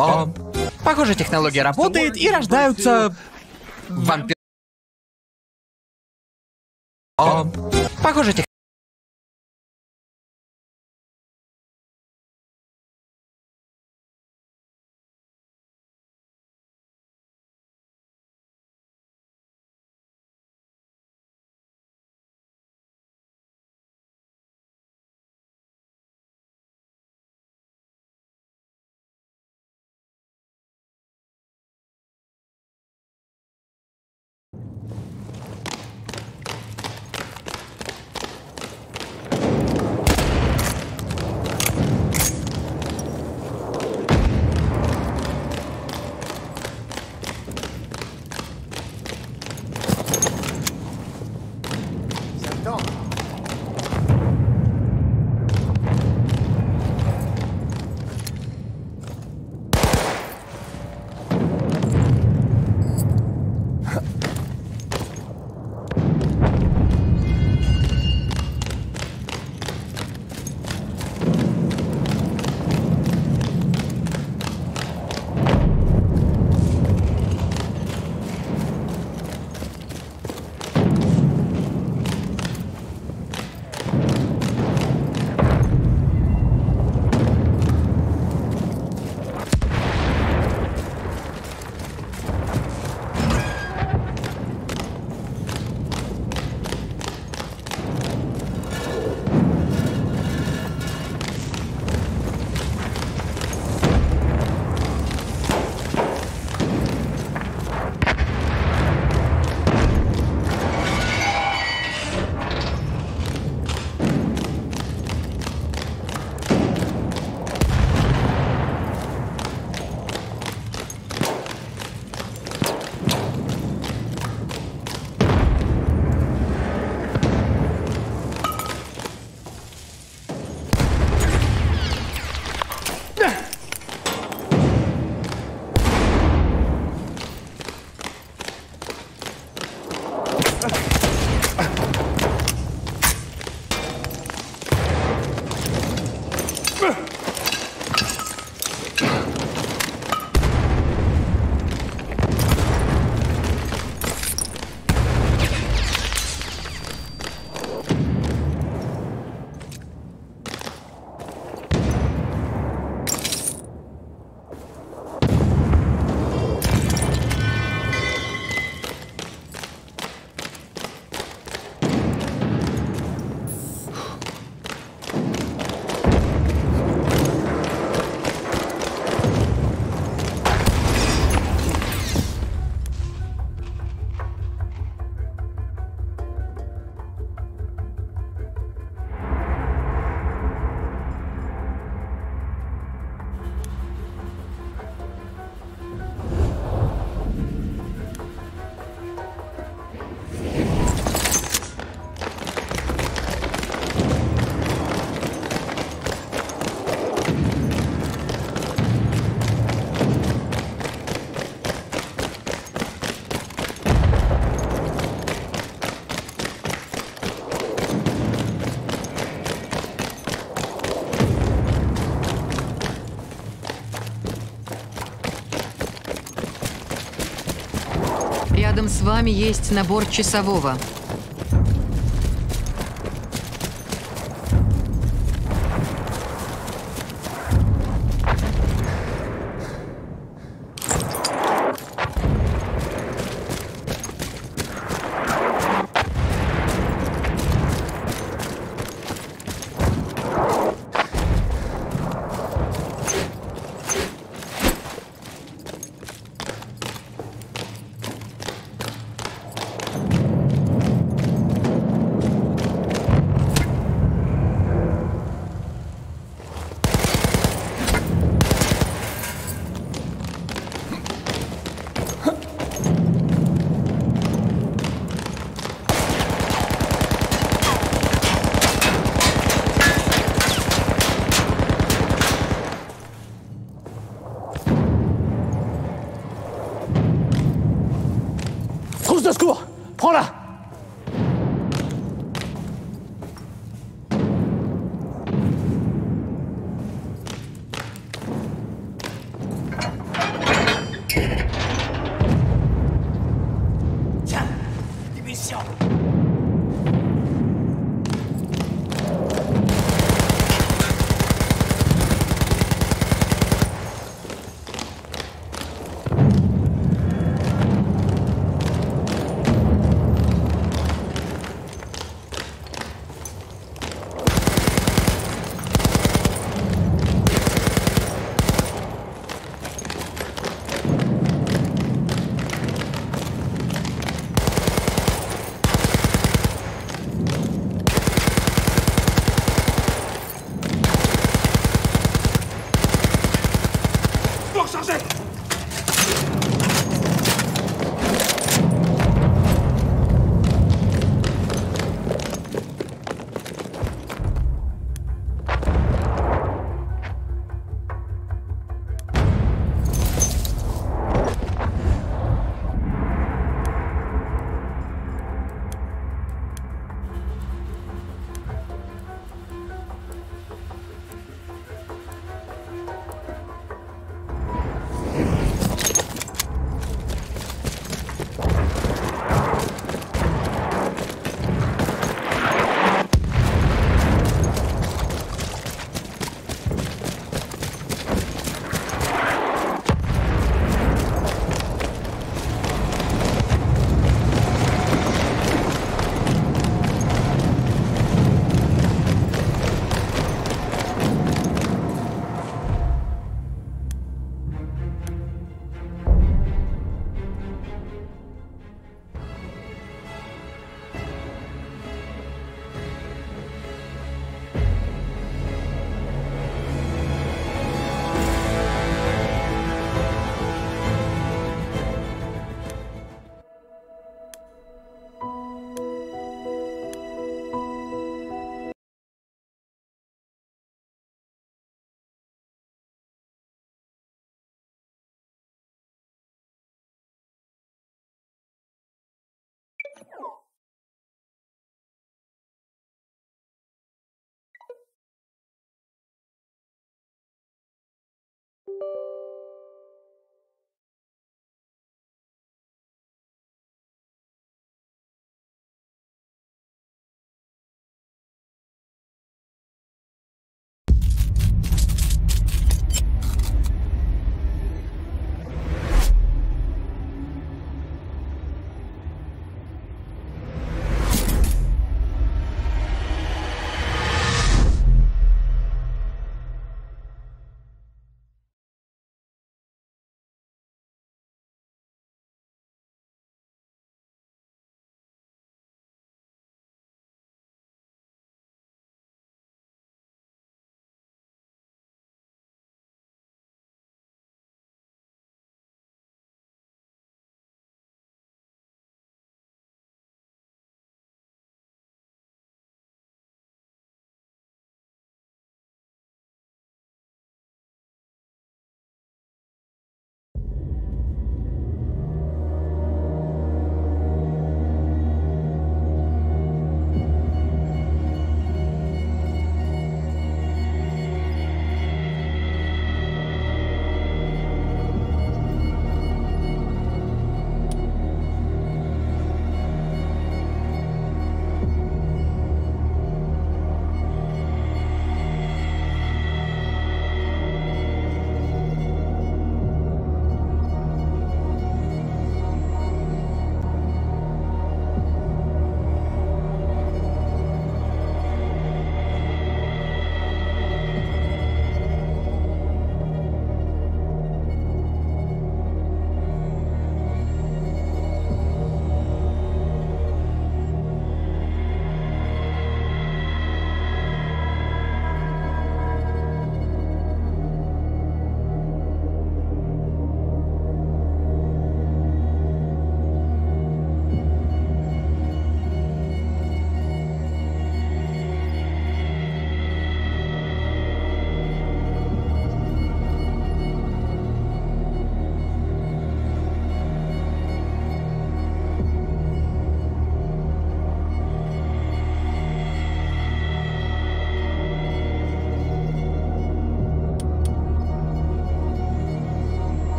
О, похоже, технология работает, и рождаются... вампиры. О, похоже, технология... Рядом с вами есть набор часового.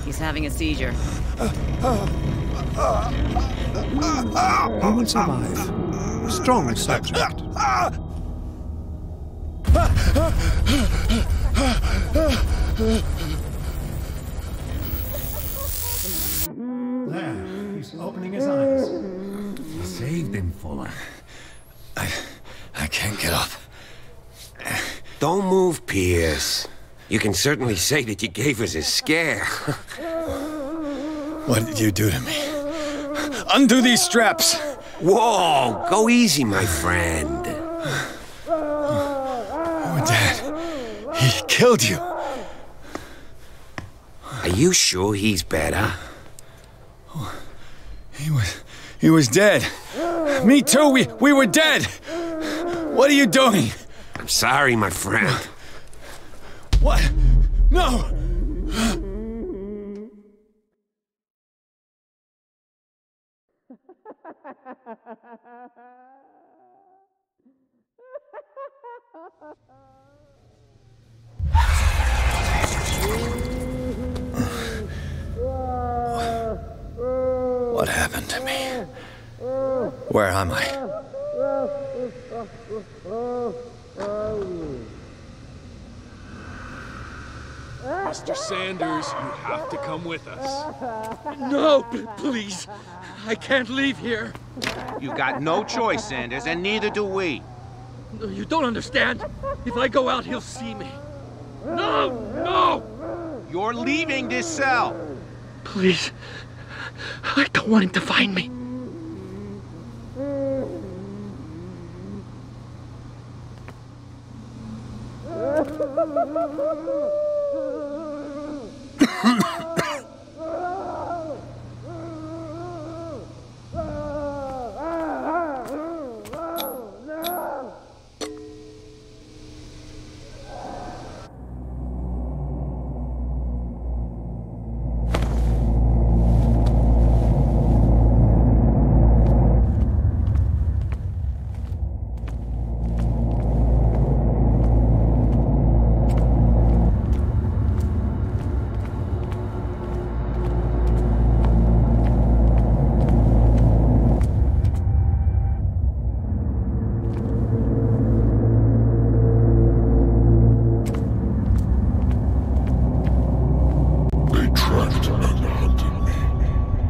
He's having a seizure. He will survive. Strong subject. There, he's opening his eyes. Saved him, Fuller. I can't get up. Don't move, Pierce. You can certainly say that you gave us a scare. What did you do to me? Undo these straps! Whoa, go easy, my friend. Oh, Dad. He killed you. Are you sure he's better? He was dead. Me too, we were dead. What are you doing? I'm sorry, my friend. What? No! What happened to me? Where am I? Mr. Sanders, you have to come with us. No, please. I can't leave here. You got no choice, Sanders, and neither do we. No, you don't understand. If I go out, he'll see me. No! No! You're leaving this cell. Please. I don't want him to find me.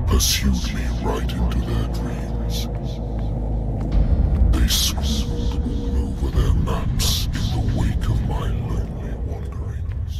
Pursued me right into their dreams. They scribbled all over their maps in the wake of my lonely wanderings.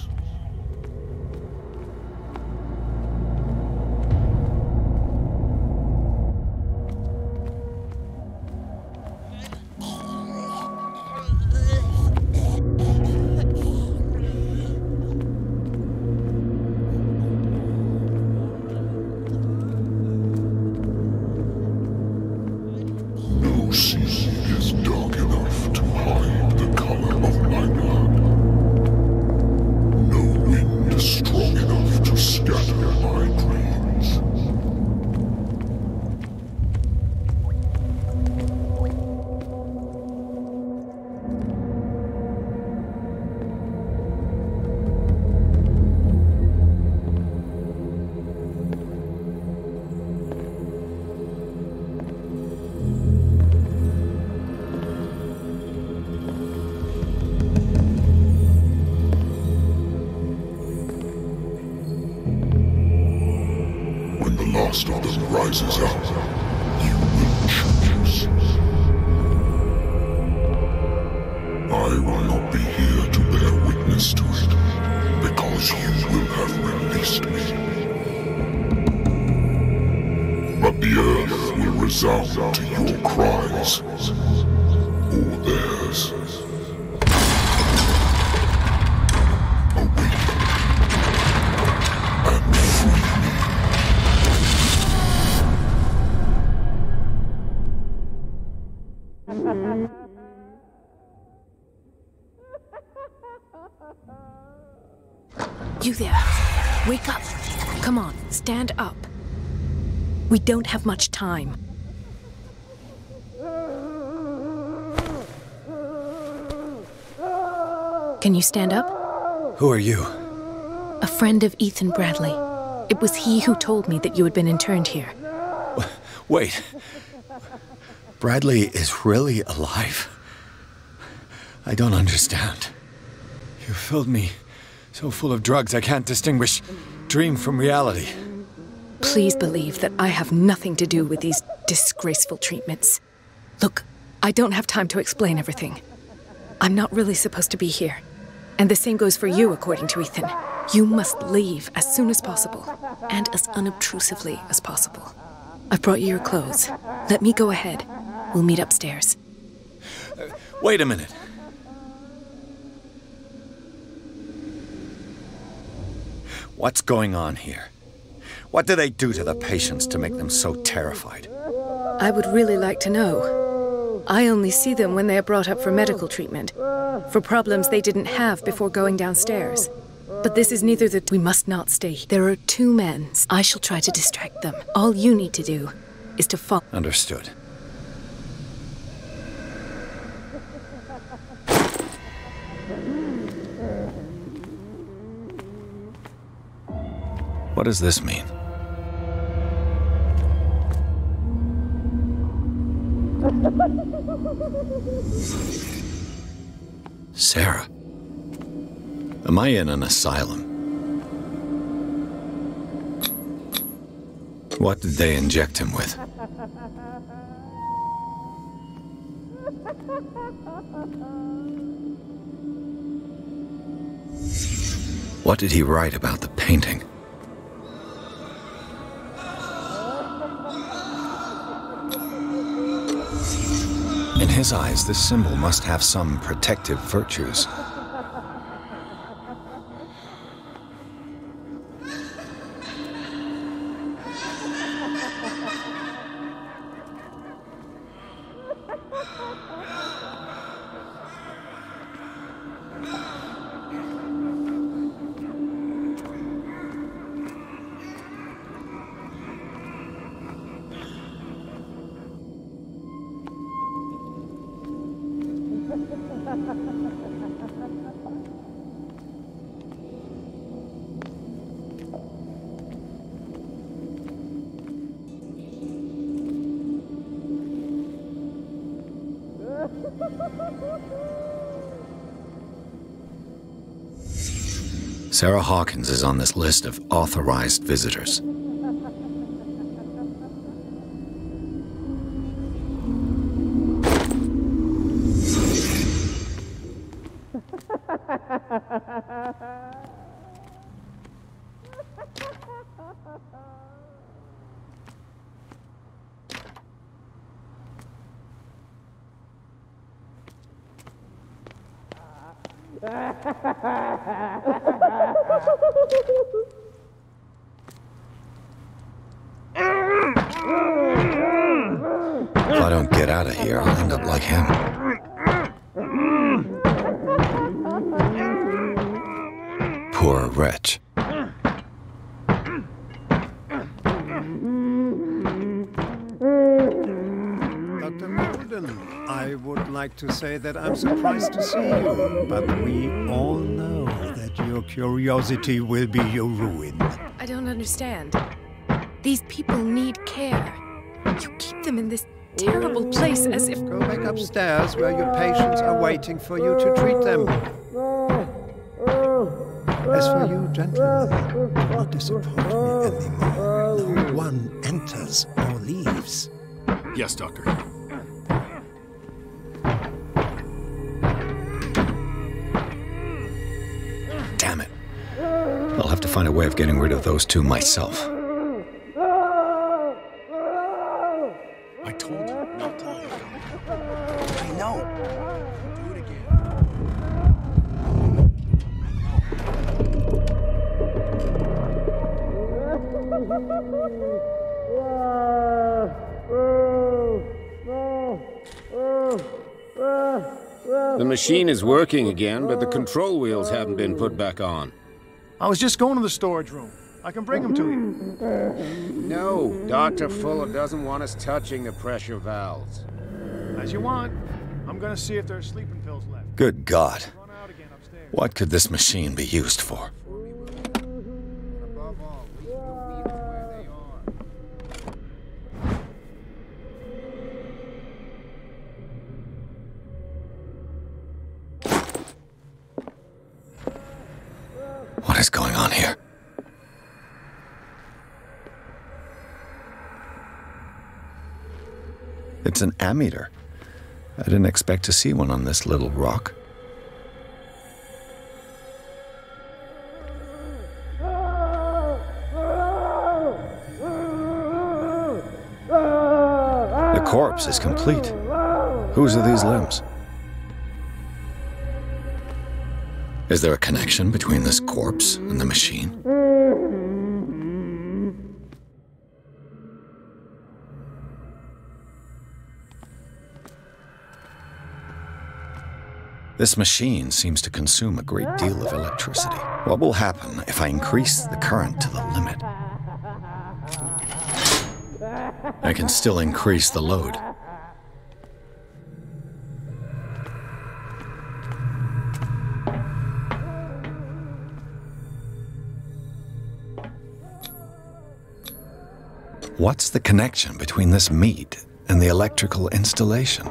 When the last of them rises up, you will choose. I will not be here to bear witness to it, because you will have released me. But the earth will resound to your cries, or theirs. Awaken. You there. Wake up. Come on, stand up. We don't have much time. Can you stand up? Who are you? A friend of Ethan Bradley. It was he who told me that you had been interned here. Wait. Bradley is really alive? I don't understand. You filled me so full of drugs I can't distinguish dream from reality. Please believe that I have nothing to do with these disgraceful treatments. Look, I don't have time to explain everything. I'm not really supposed to be here. And the same goes for you, according to Ethan. You must leave as soon as possible, and as unobtrusively as possible. I've brought you your clothes. Let me go ahead. We'll meet upstairs. Wait a minute. What's going on here? What do they do to the patients to make them so terrified? I would really like to know. I only see them when they are brought up for medical treatment, for problems they didn't have before going downstairs. But this is neither the... We must not stay. There are 2 men. I shall try to distract them. All you need to do is to follow... Understood. What does this mean? Sarah. Am I in an asylum? What did they inject him with? What did he write about the painting? In his eyes, this symbol must have some protective virtues. Sarah Hawkins is on this list of authorized visitors. If I don't get out of here, I'll end up like him. Poor wretch. Dr. Malden, I would like to say that I'm surprised to see you, but we all know that your curiosity will be your ruin. I don't understand. These people need care. You keep them in this terrible place as if... Go back upstairs where your patients are waiting for you to treat them. As for you, gentlemen, do not disappoint me anymore. No one enters or leaves. Yes, Doctor. Damn it. I'll have to find a way of getting rid of those 2 myself. I told you not to let it go. I know. Do it again. The machine is working again, but the control wheels haven't been put back on. I was just going to the storage room. I can bring them to you. No, Dr. Fuller doesn't want us touching the pressure valves. As you want. I'm gonna see if there are sleeping pills left. Good God. What could this machine be used for? What is going on here? It's an ammeter. I didn't expect to see one on this little rock. The corpse is complete. Whose are these limbs? Is there a connection between this corpse and the machine? This machine seems to consume a great deal of electricity. What will happen if I increase the current to the limit? I can still increase the load. What's the connection between this meat and the electrical installation?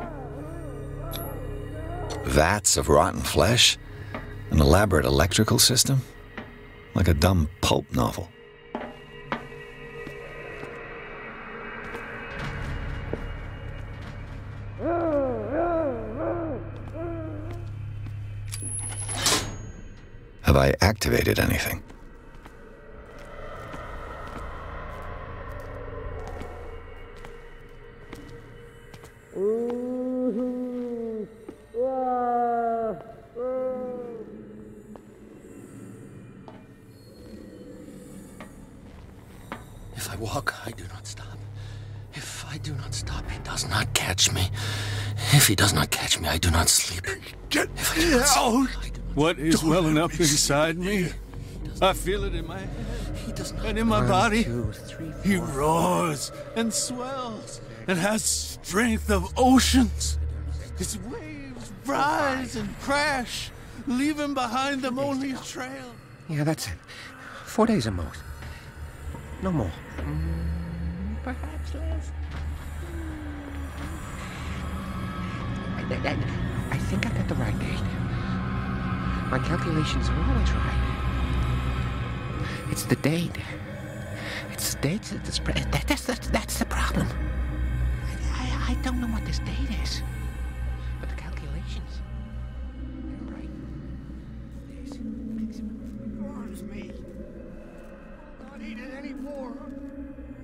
Vats of rotten flesh? An elaborate electrical system? Like a dumb pulp novel. Have I activated anything? If I walk, I do not stop. If I do not stop, he does not catch me. If he does not catch me, I do not sleep. Get out! What is welling up inside me? I feel it in my head and in my body. He roars and swells and has strength of oceans. His waves rise and crash, leaving behind them only a trail. Yeah, that's it. 4 days at most. No more. Perhaps less. I think I got the right date. My calculations are always right. It's the date. It's the date that's the problem. I don't know what this date is. But the calculations are right. This burns me. Not eat it anymore.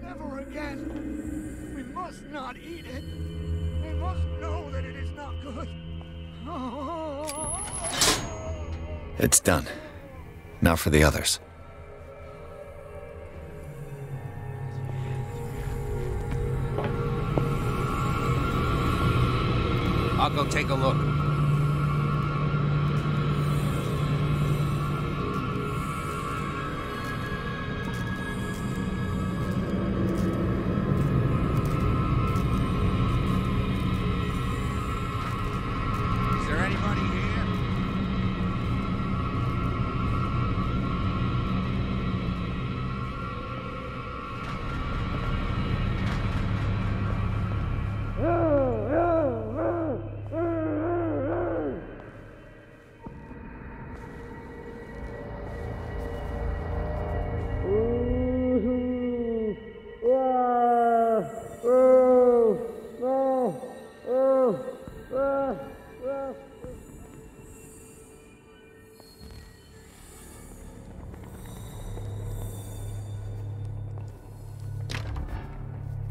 Never again. We must not eat it. We must know that it is not good. It's done. Now for the others. I'll go take a look. Is there anybody here?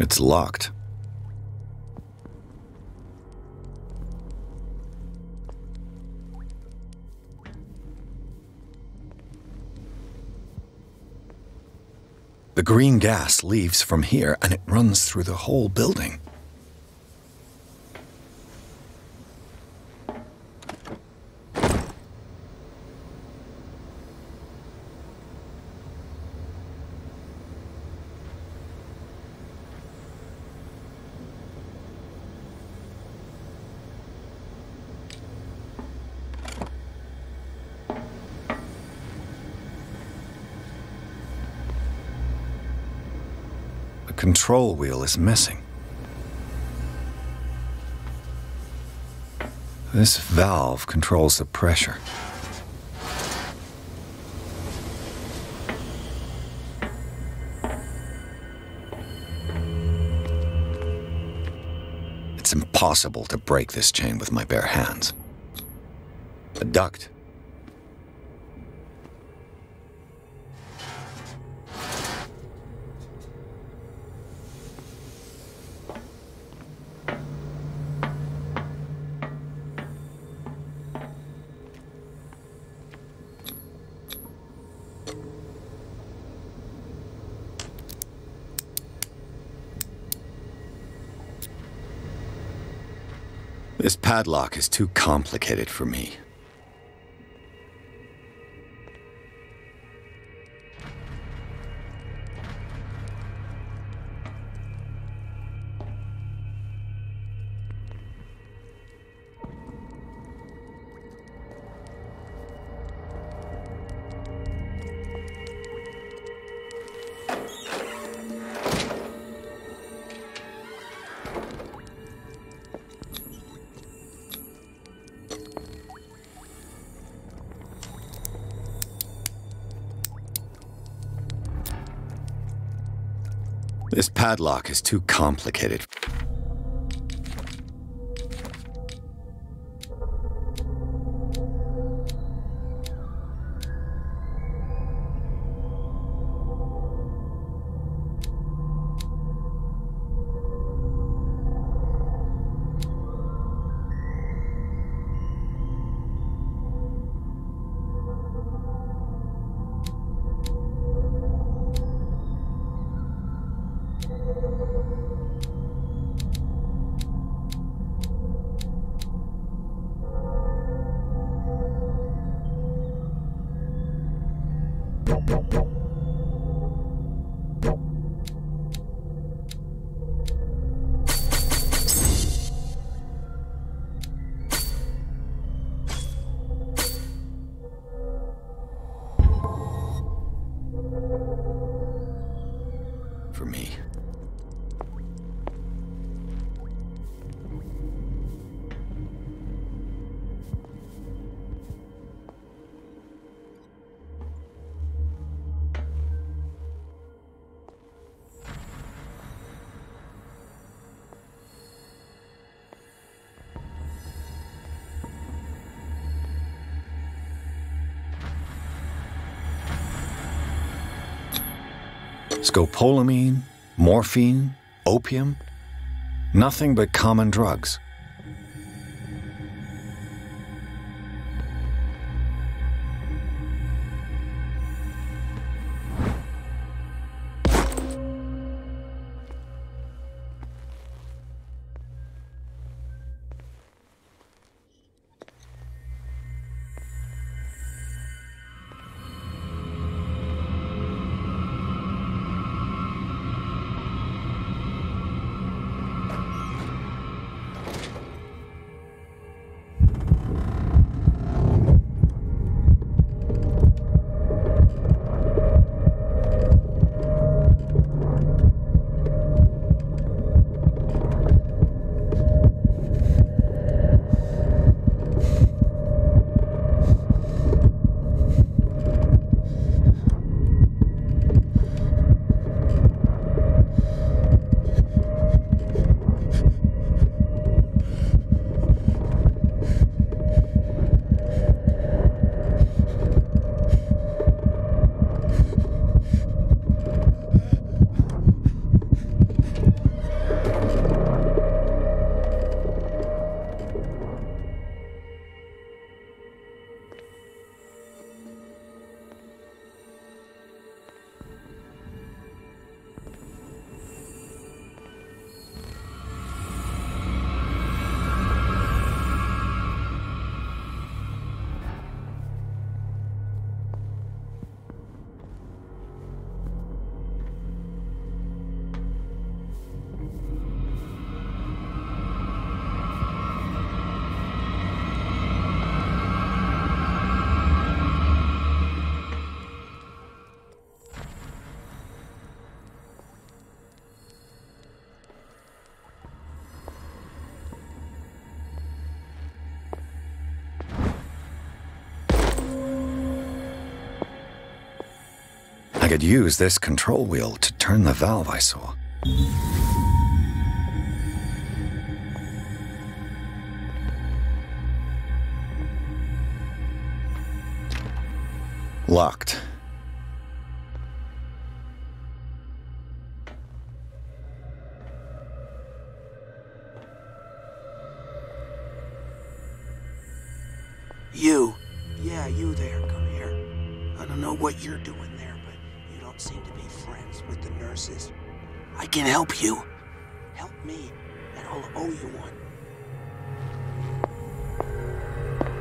It's locked. The green gas leaves from here and it runs through the whole building. control wheel is missing. This valve controls the pressure. It's impossible to break this chain with my bare hands. A duct. This padlock is too complicated for me. This padlock is too complicated. For me. Scopolamine, morphine, opium, nothing but common drugs. could use this control wheel to turn the valve I saw. Locked. You. Yeah, you there. Come here. I don't know what you're doing there, but you don't seem to be friends with the nurses. I can help you. Help me, and I'll owe you one.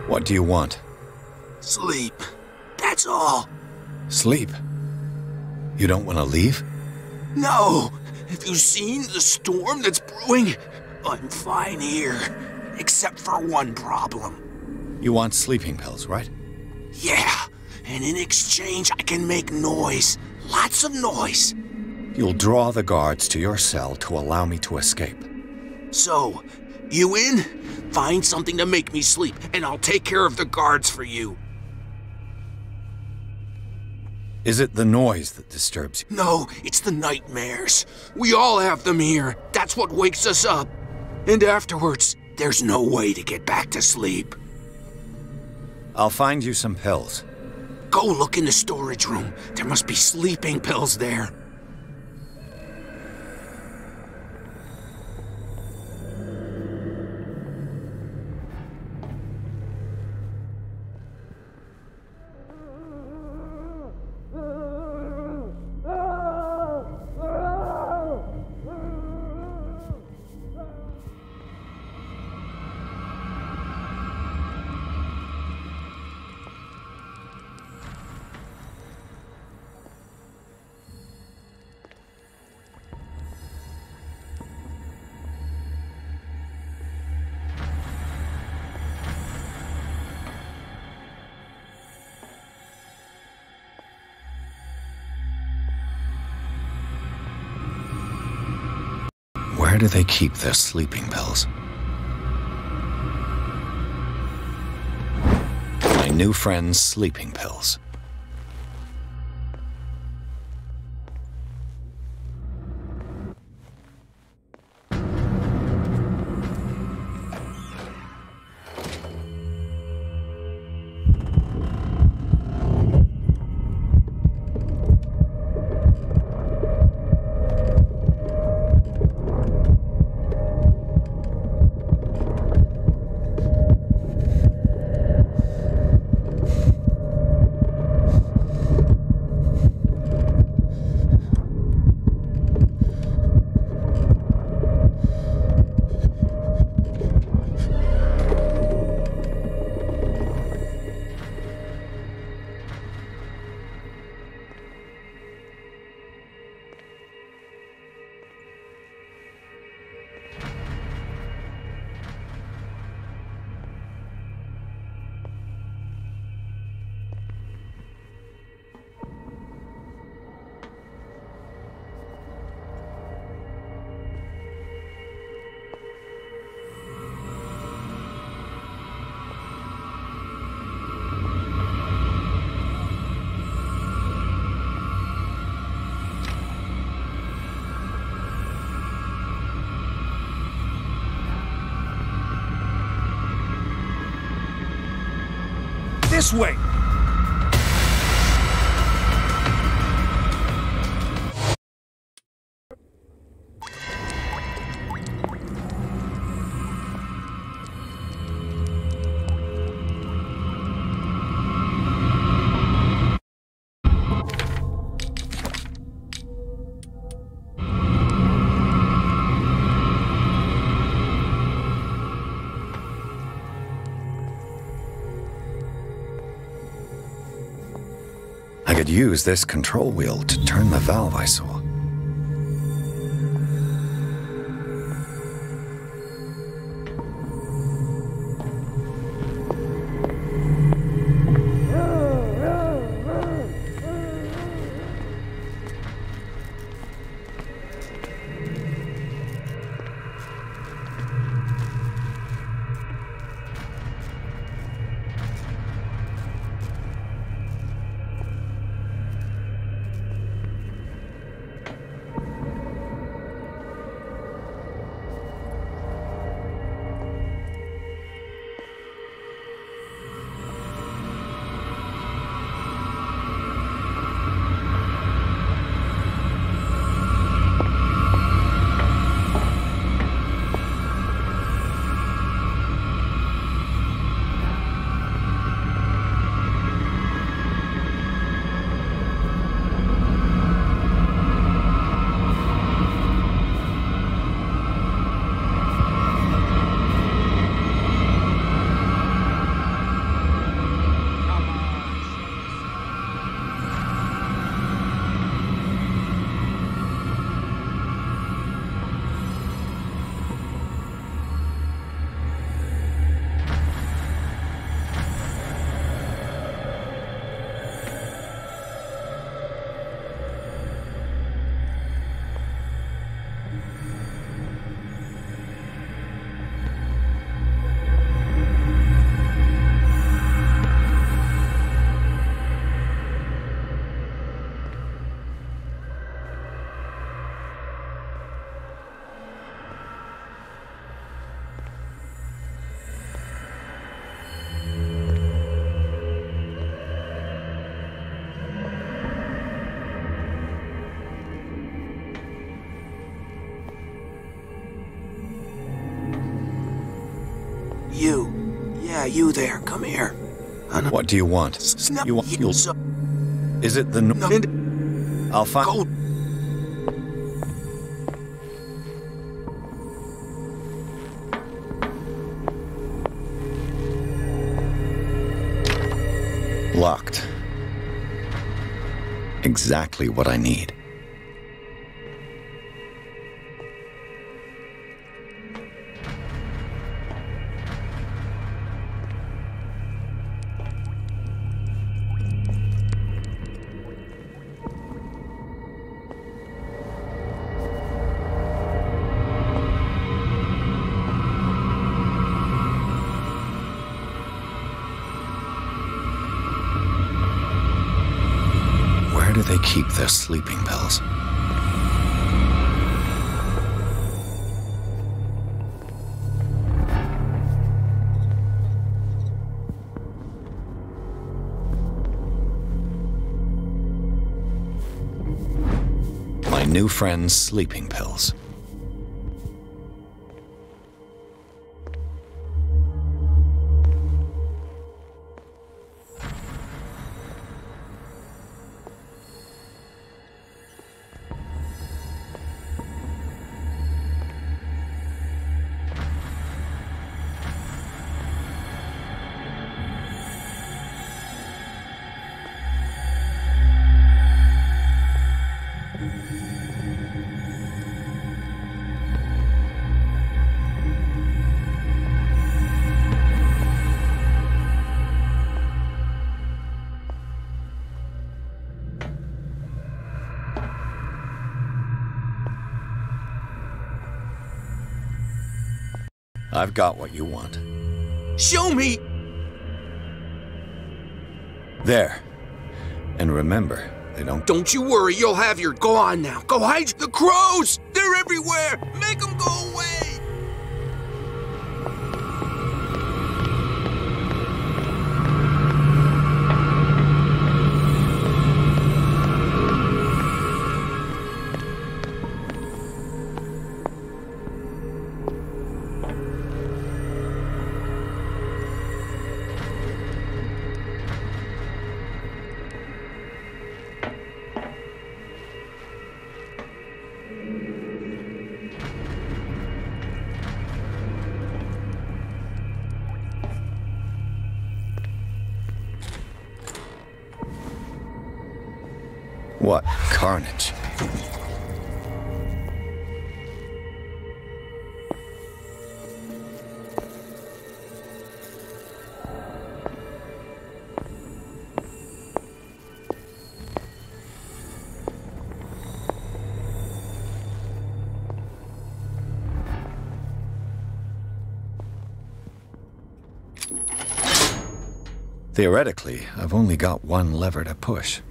What do you want? Sleep. That's all. Sleep? You don't want to leave? No! Have you seen the storm that's brewing? I'm fine here. Except for one problem. You want sleeping pills, right? Yeah, and in exchange I can make noise. Lots of noise. You'll draw the guards to your cell to allow me to escape. So, you in? Find something to make me sleep, and I'll take care of the guards for you. Is it the noise that disturbs you? No, it's the nightmares. We all have them here. That's what wakes us up. And afterwards, there's no way to get back to sleep. I'll find you some pills. Go look in the storage room. There must be sleeping pills there. Where do they keep their sleeping pills? My new friend's sleeping pills. This way! I could use this control wheel to turn the valve I saw. You. Yeah, you there. Come here. What do you want? You want? Is it the? I'll find. Locked. Exactly what I need. Where do they keep their sleeping pills? My new friend's sleeping pills. I've got what you want. Show me! There. And remember, they don't... Don't you worry, you'll have your... Go on now. Go hide the crows! They're everywhere! Make them go away! What carnage? Theoretically, I've only got one lever to push.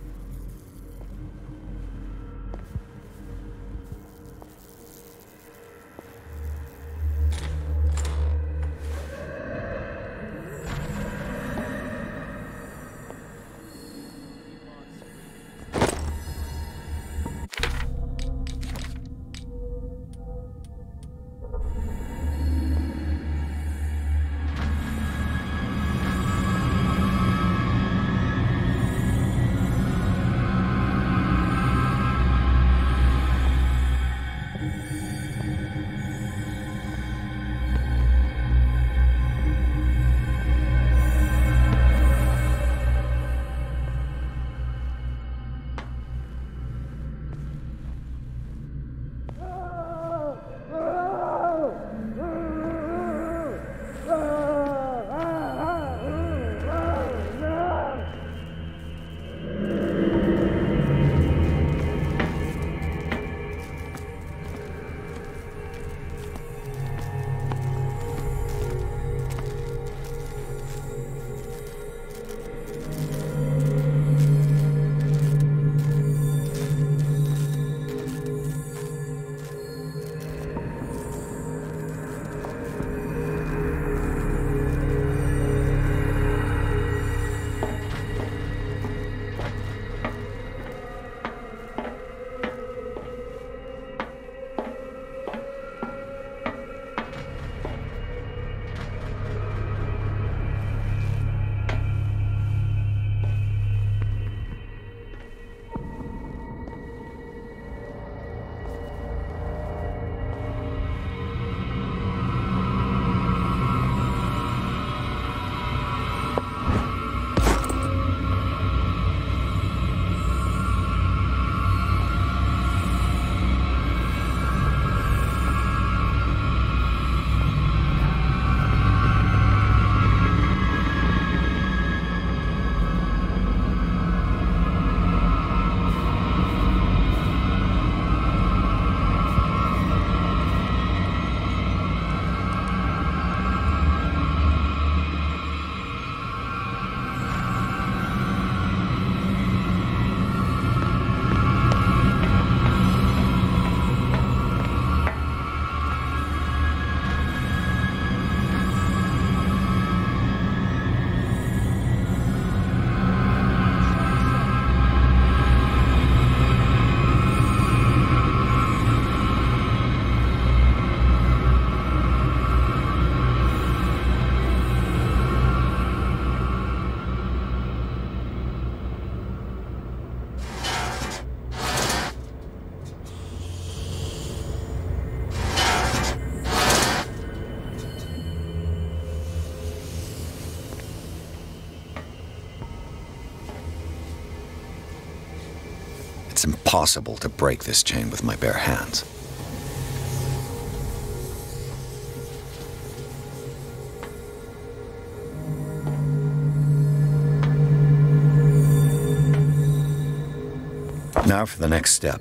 impossible to break this chain with my bare hands. Now for the next step.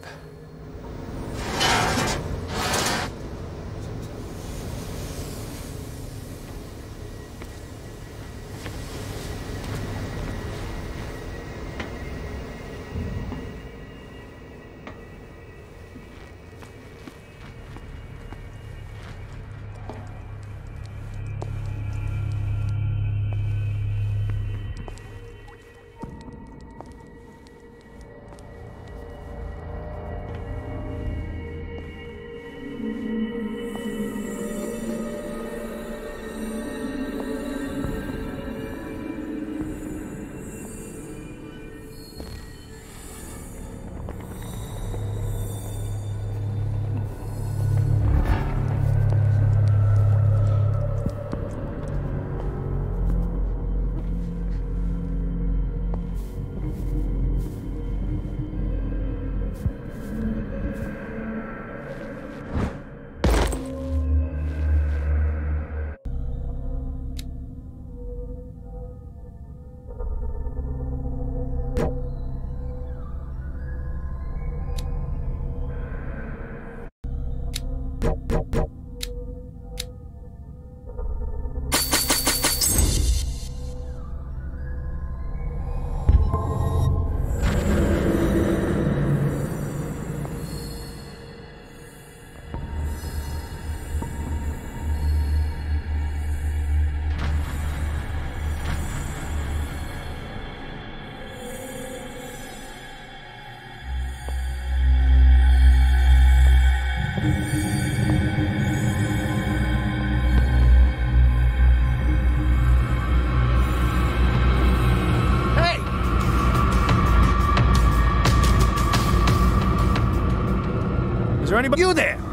Is there anybody? You there?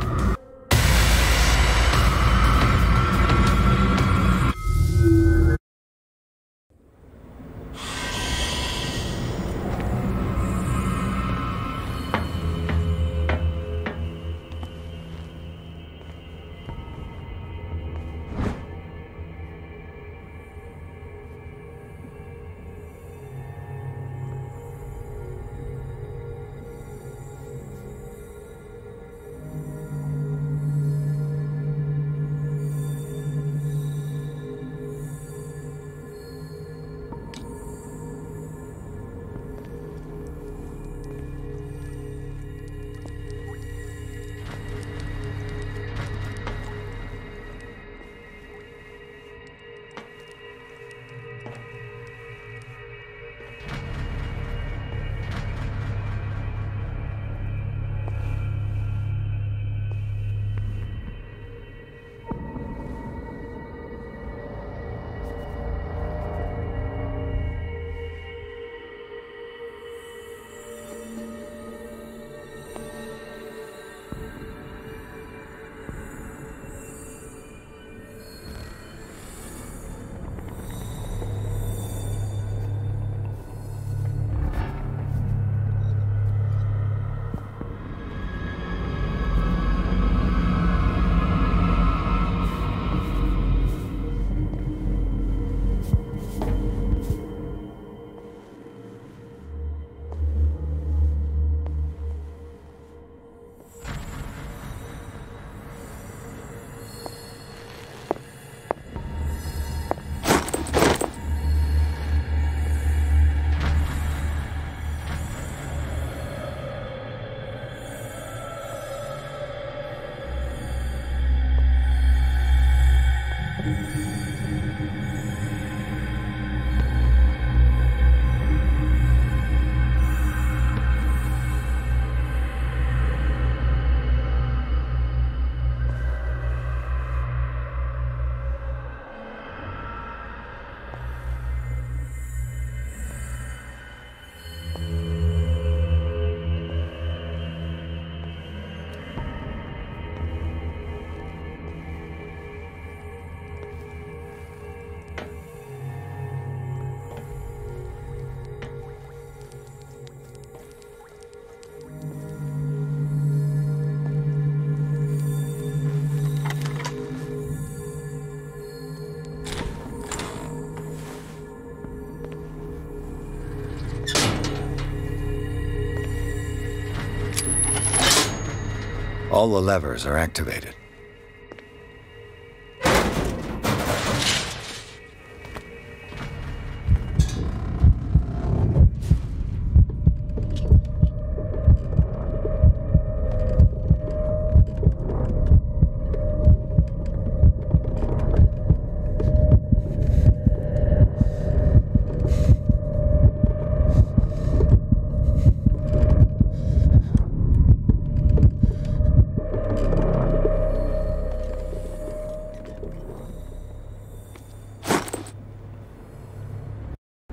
All the levers are activated.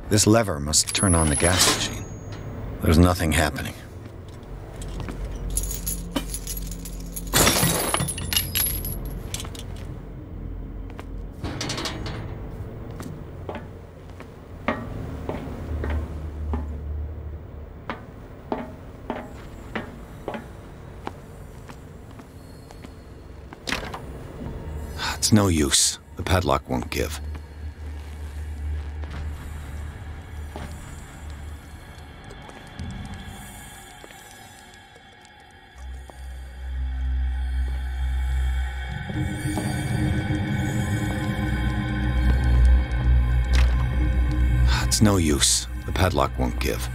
This lever must turn on the gas machine. There's nothing happening. It's no use. The padlock won't give. It's no use. The padlock won't give.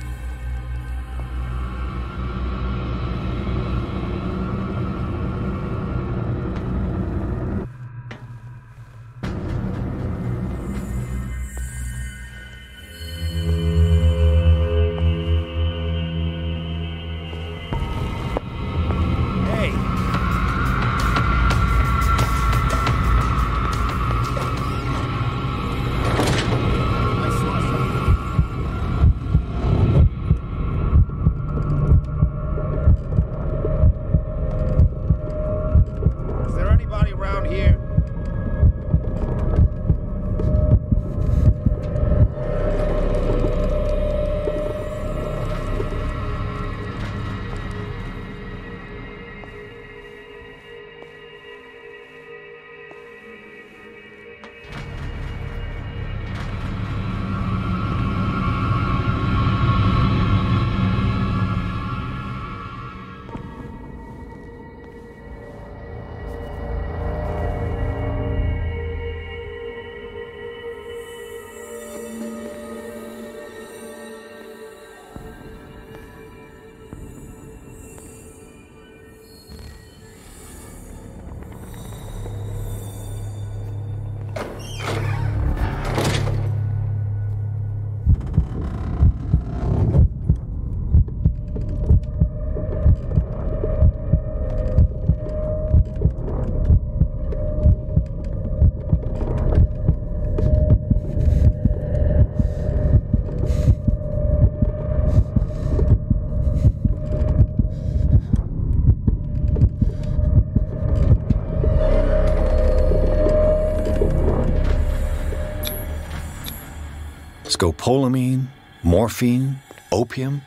Scopolamine, morphine, opium,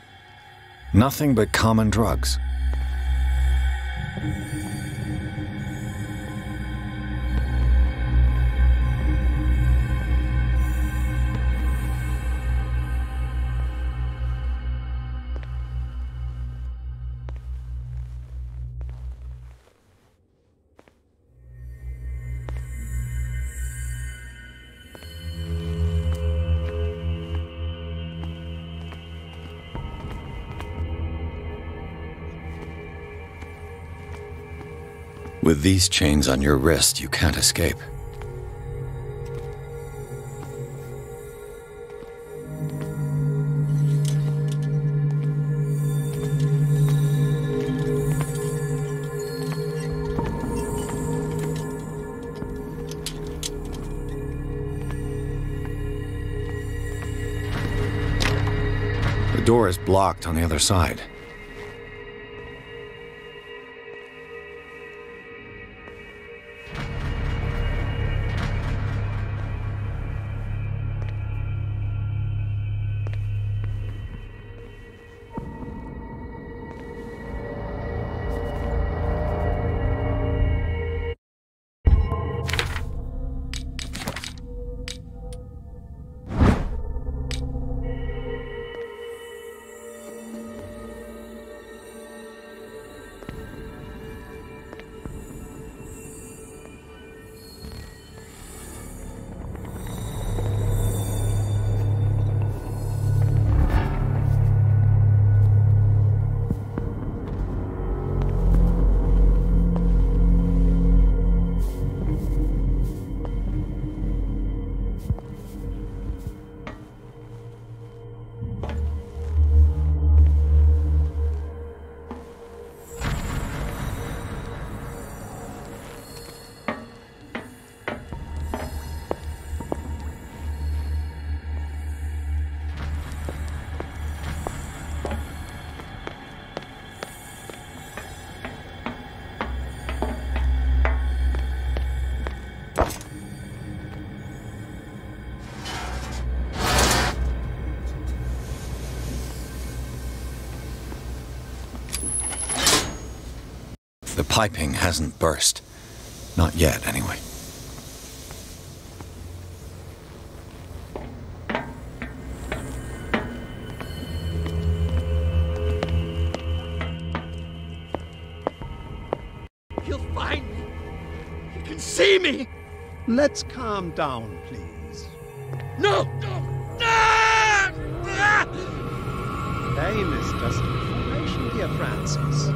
nothing but common drugs. With these chains on your wrist, you can't escape. The door is blocked on the other side. The piping hasn't burst. Not yet, anyway. He'll find me. He can see me. Let's calm down, please. No! No! Ah! Ah! Pain is just information, dear Francis.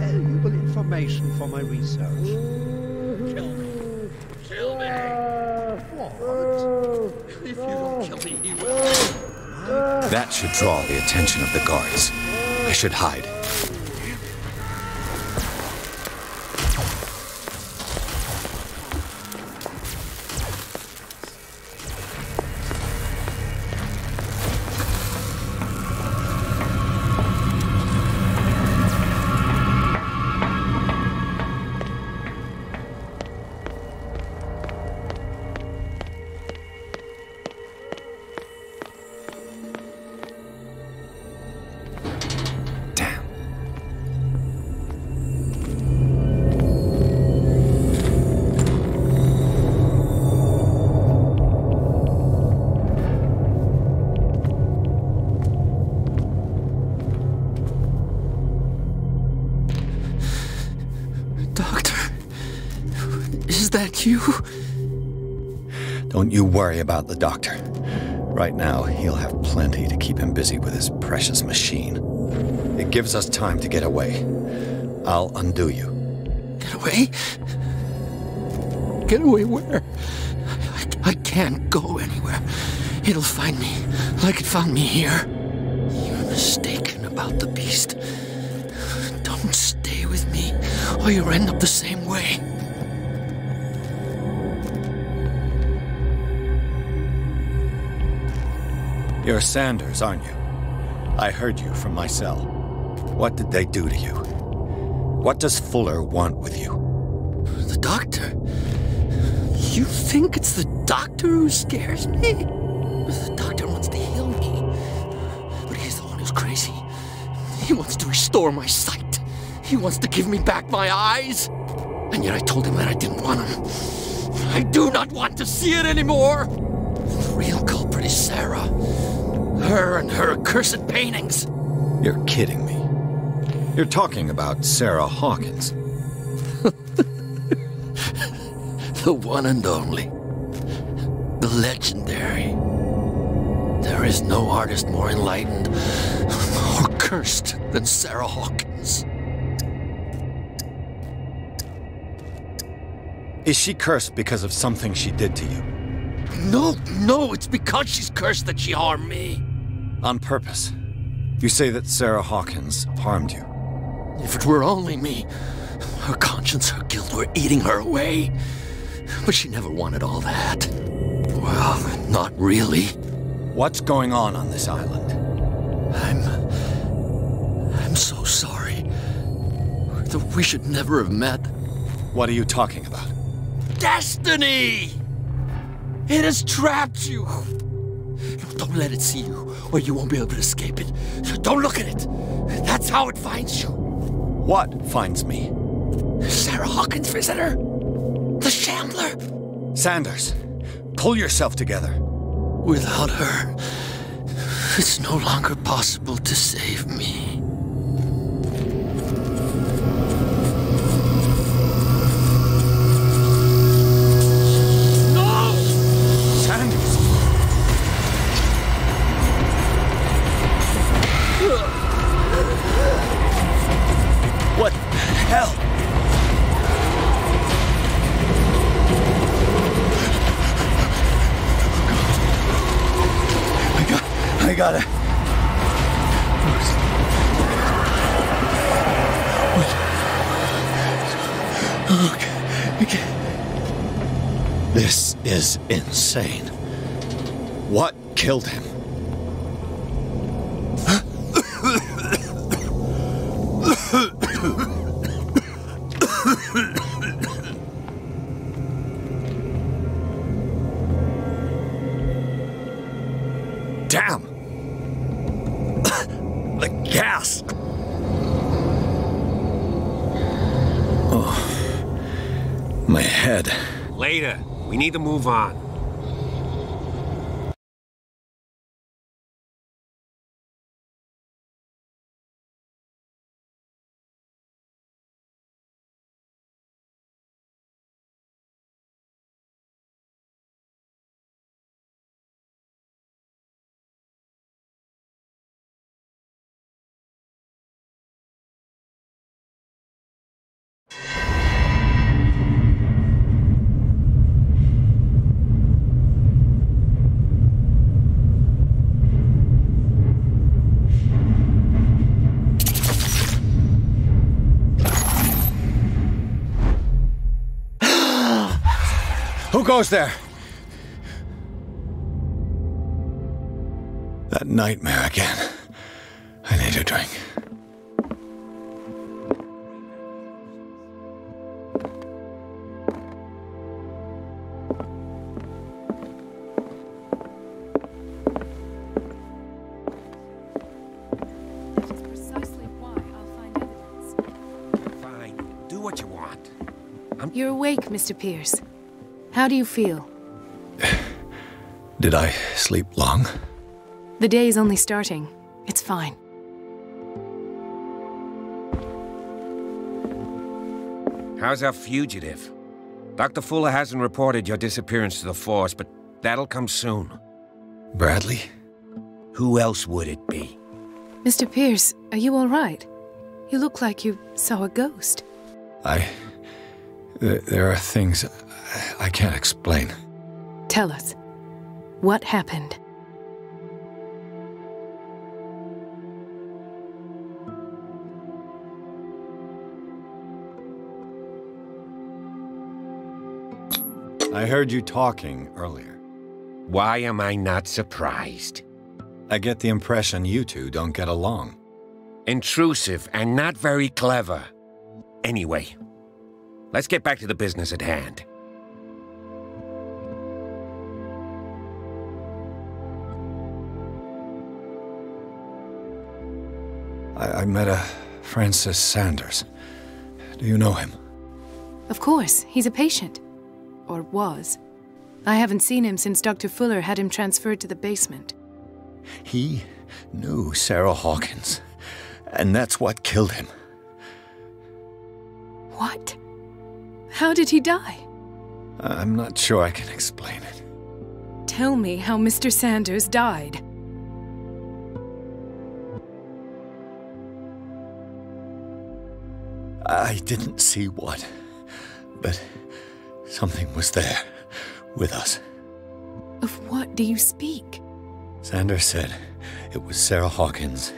Invaluable information for my research. Kill me. Kill me. What? If you don't kill me, he will. That should draw the attention of the guards. I should hide. Is that you? Don't you worry about the doctor. Right now, he'll have plenty to keep him busy with his precious machine. It gives us time to get away. I'll undo you. Get away? Get away where? I can't go anywhere. It'll find me, like it found me here. You're mistaken about the beast. Don't stay with me, or you'll end up the same way. You're Sanders, aren't you? I heard you from my cell. What did they do to you? What does Fuller want with you? The doctor? You think it's the doctor who scares me? The doctor wants to heal me. But he's the one who's crazy. He wants to restore my sight. He wants to give me back my eyes. And yet I told him that I didn't want him. I do not want to see it anymore. The real culprit is Sarah. Her and her accursed paintings. You're kidding me. You're talking about Sarah Hawkins. The one and only. The legendary. There is no artist more enlightened or cursed than Sarah Hawkins. Is she cursed because of something she did to you? No, it's because she's cursed that she harmed me. On purpose. You say that Sarah Hawkins harmed you. If it were only me, her conscience, her guilt were eating her away. But she never wanted all that. Well, not really. What's going on this island? I'm so sorry. We should never have met. What are you talking about? Destiny! It has trapped you. No, don't let it see you, or you won't be able to escape it. Don't look at it. That's how it finds you. What finds me? Sarah Hawkins' visitor. The Shambler. Sanders, pull yourself together. Without her, it's no longer possible to save me. What the hell? I gotta... Okay. This is insane. What killed him? Damn! The gas! Oh, my head. Later. We need to move on. Who goes there? That nightmare again. I need a drink. That is precisely why I'll find evidence. Fine. Do what you want. You're awake, Mr. Pierce. How do you feel? Did I sleep long? The day is only starting. It's fine. How's our fugitive? Dr. Fuller hasn't reported your disappearance to the force, but that'll come soon. Bradley? Who else would it be? Mr. Pierce, are you all right? You look like you saw a ghost. There are things I can't explain. Tell us. What happened? I heard you talking earlier. Why am I not surprised? I get the impression you two don't get along. Intrusive and not very clever. Anyway, let's get back to the business at hand. I met a Francis Sanders. Do you know him? Of course, he's a patient. Or was. I haven't seen him since Dr. Fuller had him transferred to the basement. He knew Sarah Hawkins, and that's what killed him. What? How did he die? I'm not sure I can explain it. Tell me how Mr. Sanders died. I didn't see what, but something was there, with us. Of what do you speak? Sanders said it was Sarah Hawkins'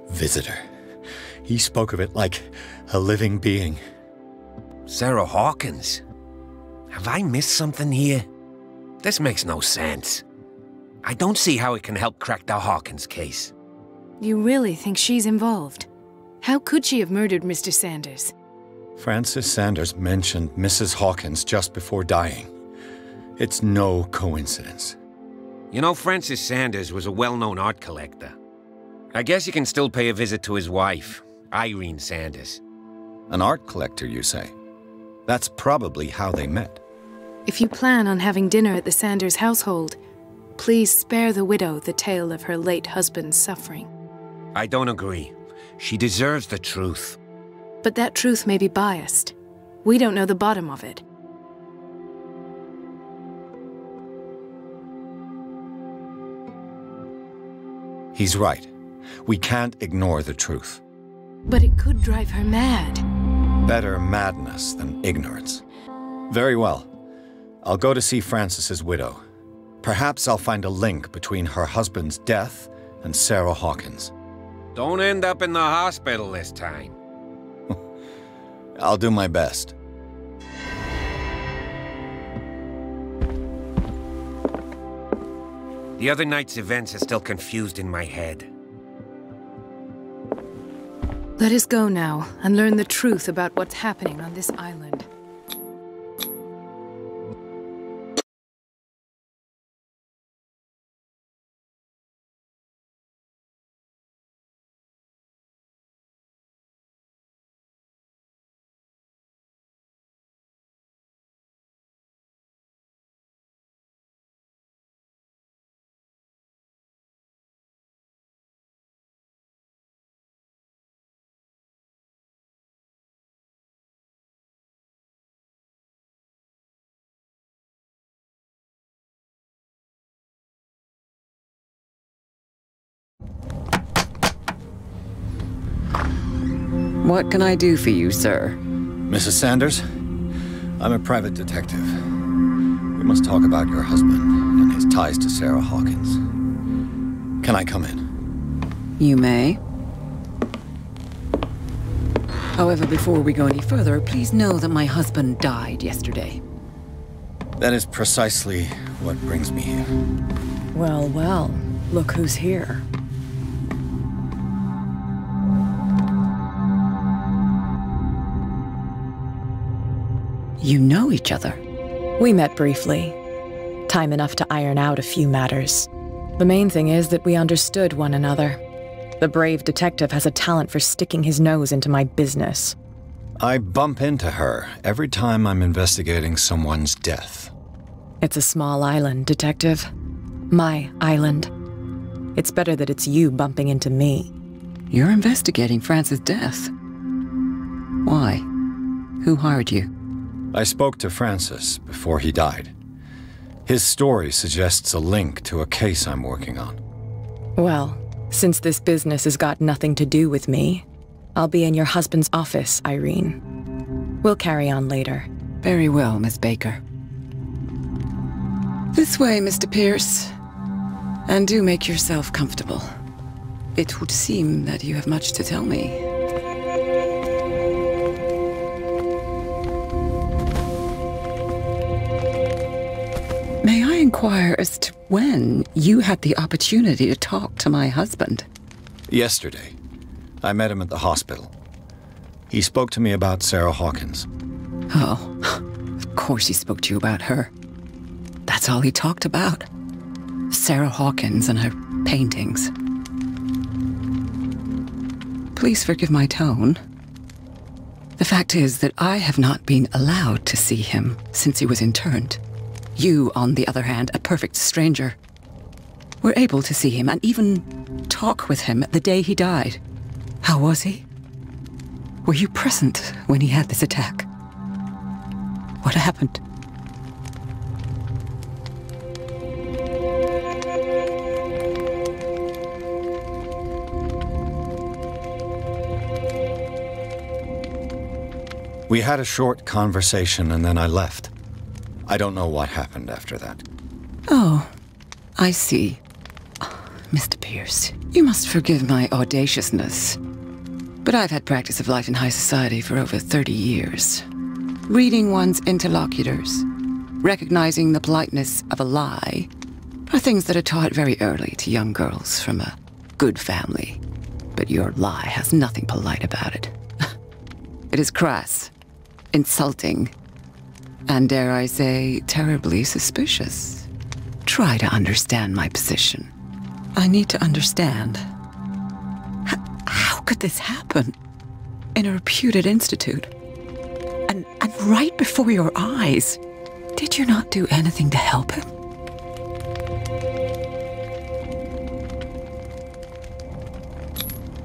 visitor. He spoke of it like a living being. Sarah Hawkins? Have I missed something here? This makes no sense. I don't see how it can help crack the Hawkins case. You really think she's involved? How could she have murdered Mr. Sanders? Francis Sanders mentioned Mrs. Hawkins just before dying. It's no coincidence. You know, Francis Sanders was a well-known art collector. I guess you can still pay a visit to his wife, Irene Sanders. An art collector, you say? That's probably how they met. If you plan on having dinner at the Sanders household, please spare the widow the tale of her late husband's suffering. I don't agree. She deserves the truth. But that truth may be biased. We don't know the bottom of it. He's right. We can't ignore the truth. But it could drive her mad. Better madness than ignorance. Very well. I'll go to see Francis's widow. Perhaps I'll find a link between her husband's death and Sarah Hawkins. Don't end up in the hospital this time. I'll do my best. The other night's events are still confused in my head. Let us go now and learn the truth about what's happening on this island. What can I do for you, sir? Mrs. Sanders, I'm a private detective. We must talk about your husband and his ties to Sarah Hawkins. Can I come in? You may. However, before we go any further, please know that my husband died yesterday. That is precisely what brings me here. Well, well, look who's here. You know each other? We met briefly. Time enough to iron out a few matters. The main thing is that we understood one another. The brave detective has a talent for sticking his nose into my business. I bump into her every time I'm investigating someone's death. It's a small island, Detective. My island. It's better that it's you bumping into me. You're investigating Francis' death. Why? Who hired you? I spoke to Francis before he died. His story suggests a link to a case I'm working on. Well, since this business has got nothing to do with me, I'll be in your husband's office, Irene. We'll carry on later. Very well, Miss Baker. This way, Mr. Pierce. And do make yourself comfortable. It would seem that you have much to tell me. May I inquire as to when you had the opportunity to talk to my husband? Yesterday. I met him at the hospital. He spoke to me about Sarah Hawkins. Oh, of course he spoke to you about her. That's all he talked about. Sarah Hawkins and her paintings. Please forgive my tone. The fact is that I have not been allowed to see him since he was interned. You, on the other hand, a perfect stranger, were able to see him and even talk with him the day he died. How was he? Were you present when he had this attack? What happened? We had a short conversation and then I left. I don't know what happened after that. Oh, I see. Mr. Pierce, you must forgive my audaciousness, but I've had practice of life in high society for over 30 years. Reading one's interlocutors, recognizing the politeness of a lie, are things that are taught very early to young girls from a good family. But your lie has nothing polite about it. It is crass, insulting, and dare I say, terribly suspicious. Try to understand my position. I need to understand. How could this happen? In a reputed institute? And right before your eyes? Did you not do anything to help him?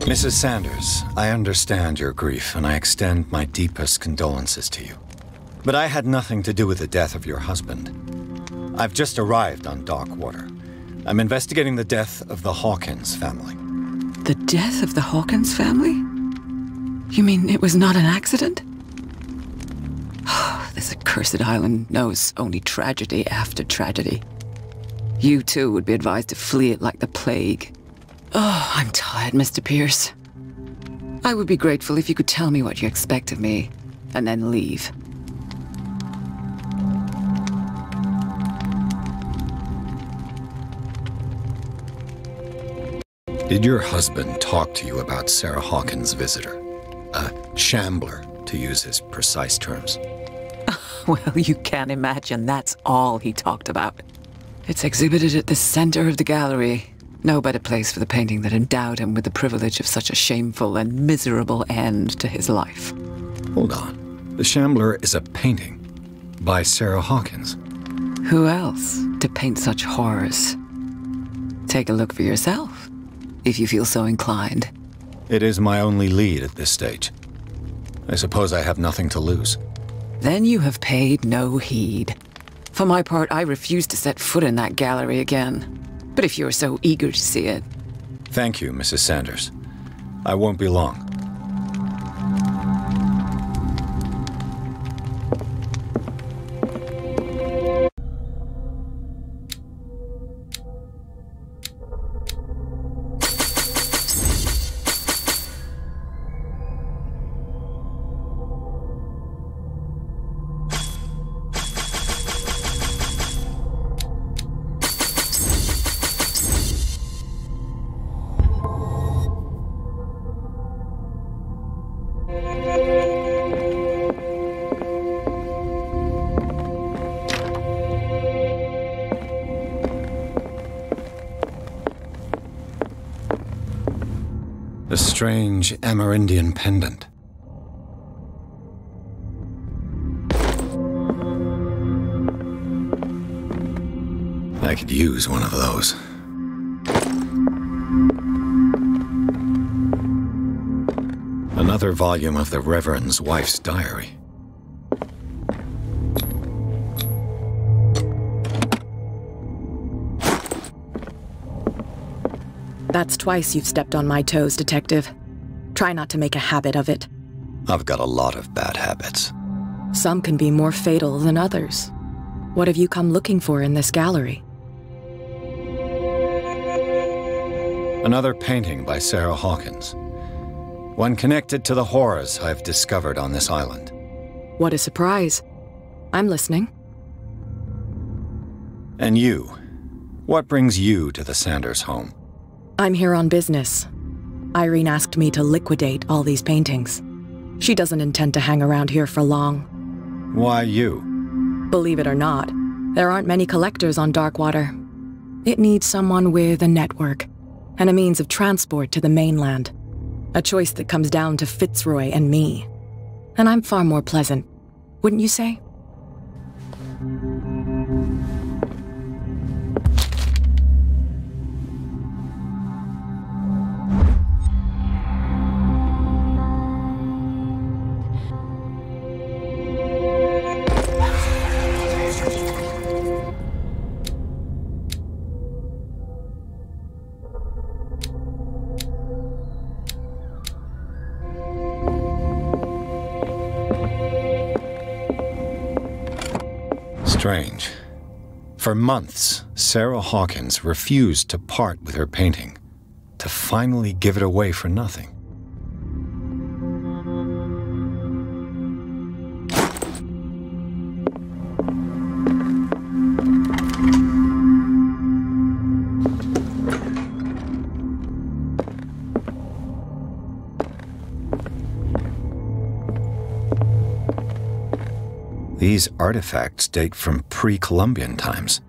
Mrs. Sanders, I understand your grief and I extend my deepest condolences to you. But I had nothing to do with the death of your husband. I've just arrived on Darkwater. I'm investigating the death of the Hawkins family. The death of the Hawkins family? You mean it was not an accident? This accursed island knows only tragedy after tragedy. You too would be advised to flee it like the plague. Oh, I'm tired, Mr. Pierce. I would be grateful if you could tell me what you expect of me, and then leave. Did your husband talk to you about Sarah Hawkins' visitor? A shambler, to use his precise terms. Well, you can't imagine that's all he talked about. It's exhibited at the center of the gallery. No better place for the painting that endowed him with the privilege of such a shameful and miserable end to his life. Hold on. The Shambler is a painting by Sarah Hawkins. Who else to paint such horrors? Take a look for yourself, if you feel so inclined. It is my only lead at this stage. I suppose I have nothing to lose. Then you have paid no heed. For my part, I refuse to set foot in that gallery again. But if you're so eager to see it... Thank you, Mrs. Sanders. I won't be long. A strange Amerindian pendant. I could use one of those. Another volume of the Reverend's wife's diary. That's twice you've stepped on my toes, Detective. Try not to make a habit of it. I've got a lot of bad habits. Some can be more fatal than others. What have you come looking for in this gallery? Another painting by Sarah Hawkins. One connected to the horrors I've discovered on this island. What a surprise. I'm listening. And you? What brings you to the Sanders home? I'm here on business. Irene asked me to liquidate all these paintings. She doesn't intend to hang around here for long. Why you? Believe it or not, there aren't many collectors on Darkwater. It needs someone with a network and a means of transport to the mainland. A choice that comes down to Fitzroy and me. And I'm far more pleasant, wouldn't you say? Strange. For months, Sarah Hawkins refused to part with her painting, to finally give it away for nothing. These artifacts date from pre-Columbian times.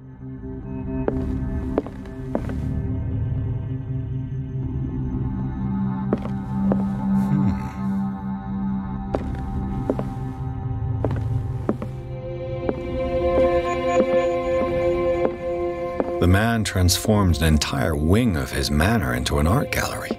The man transformed an entire wing of his manor into an art gallery.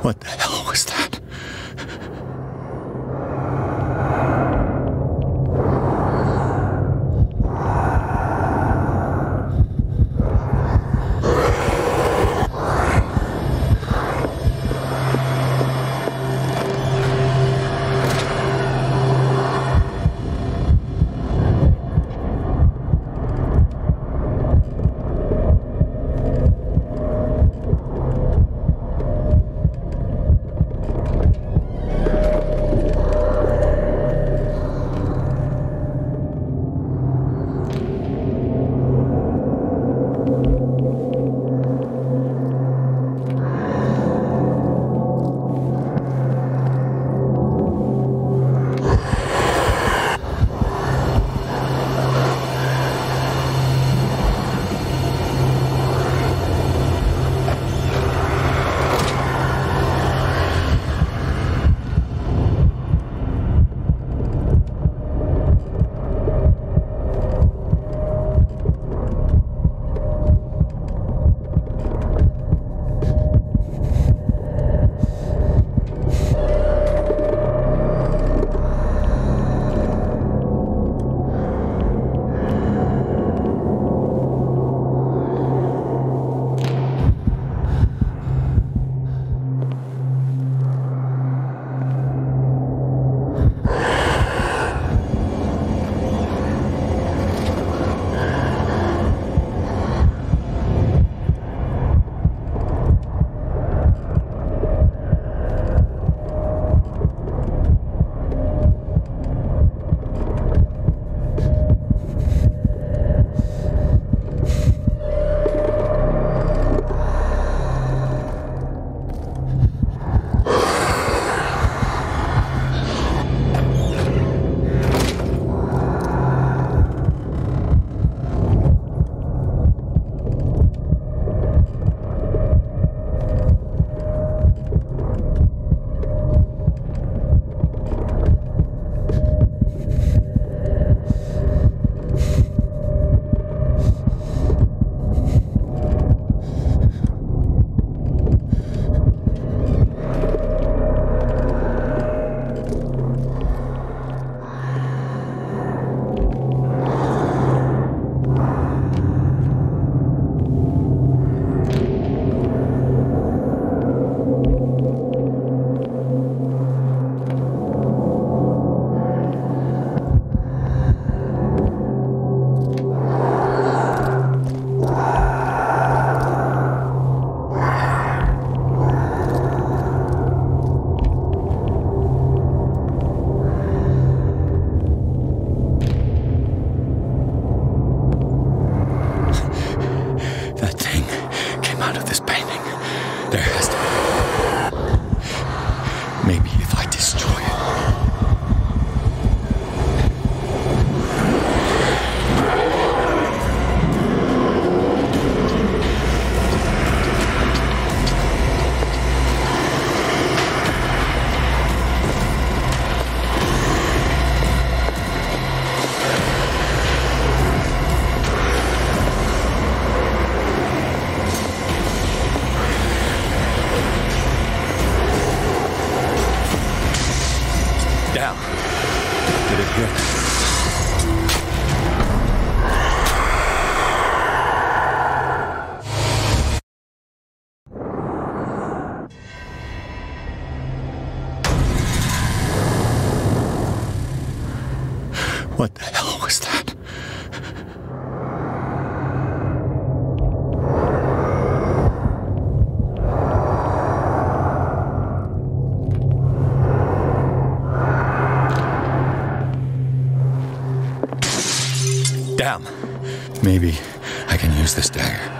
What the hell was that? What the hell was that? Damn. Maybe I can use this dagger.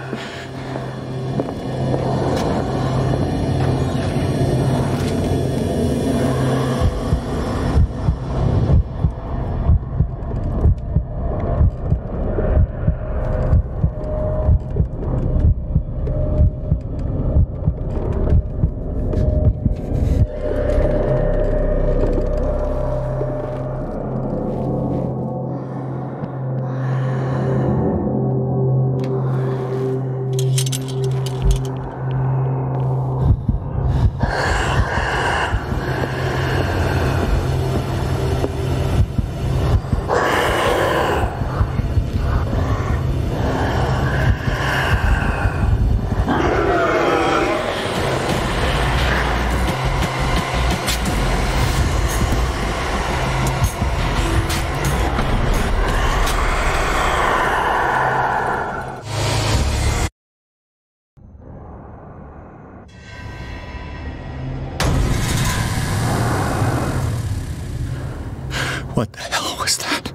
What the hell was that?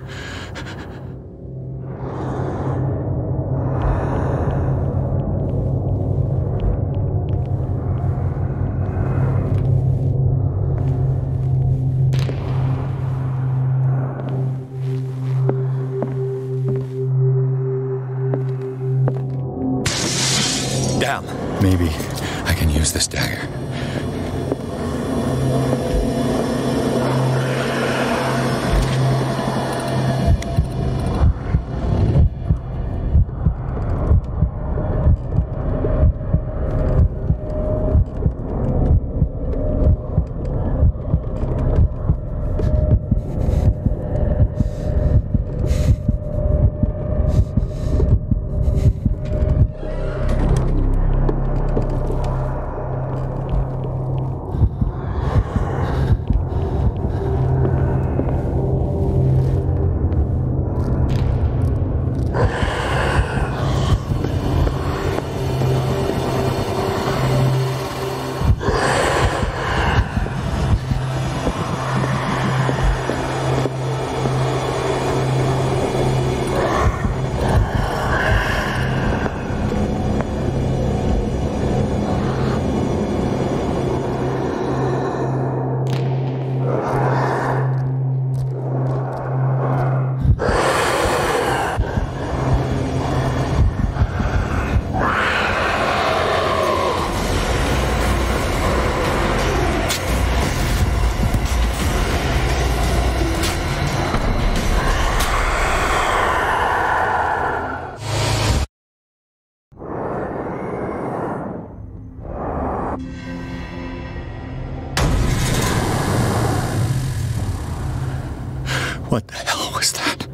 Damn. Maybe I can use this dagger. What the hell was that?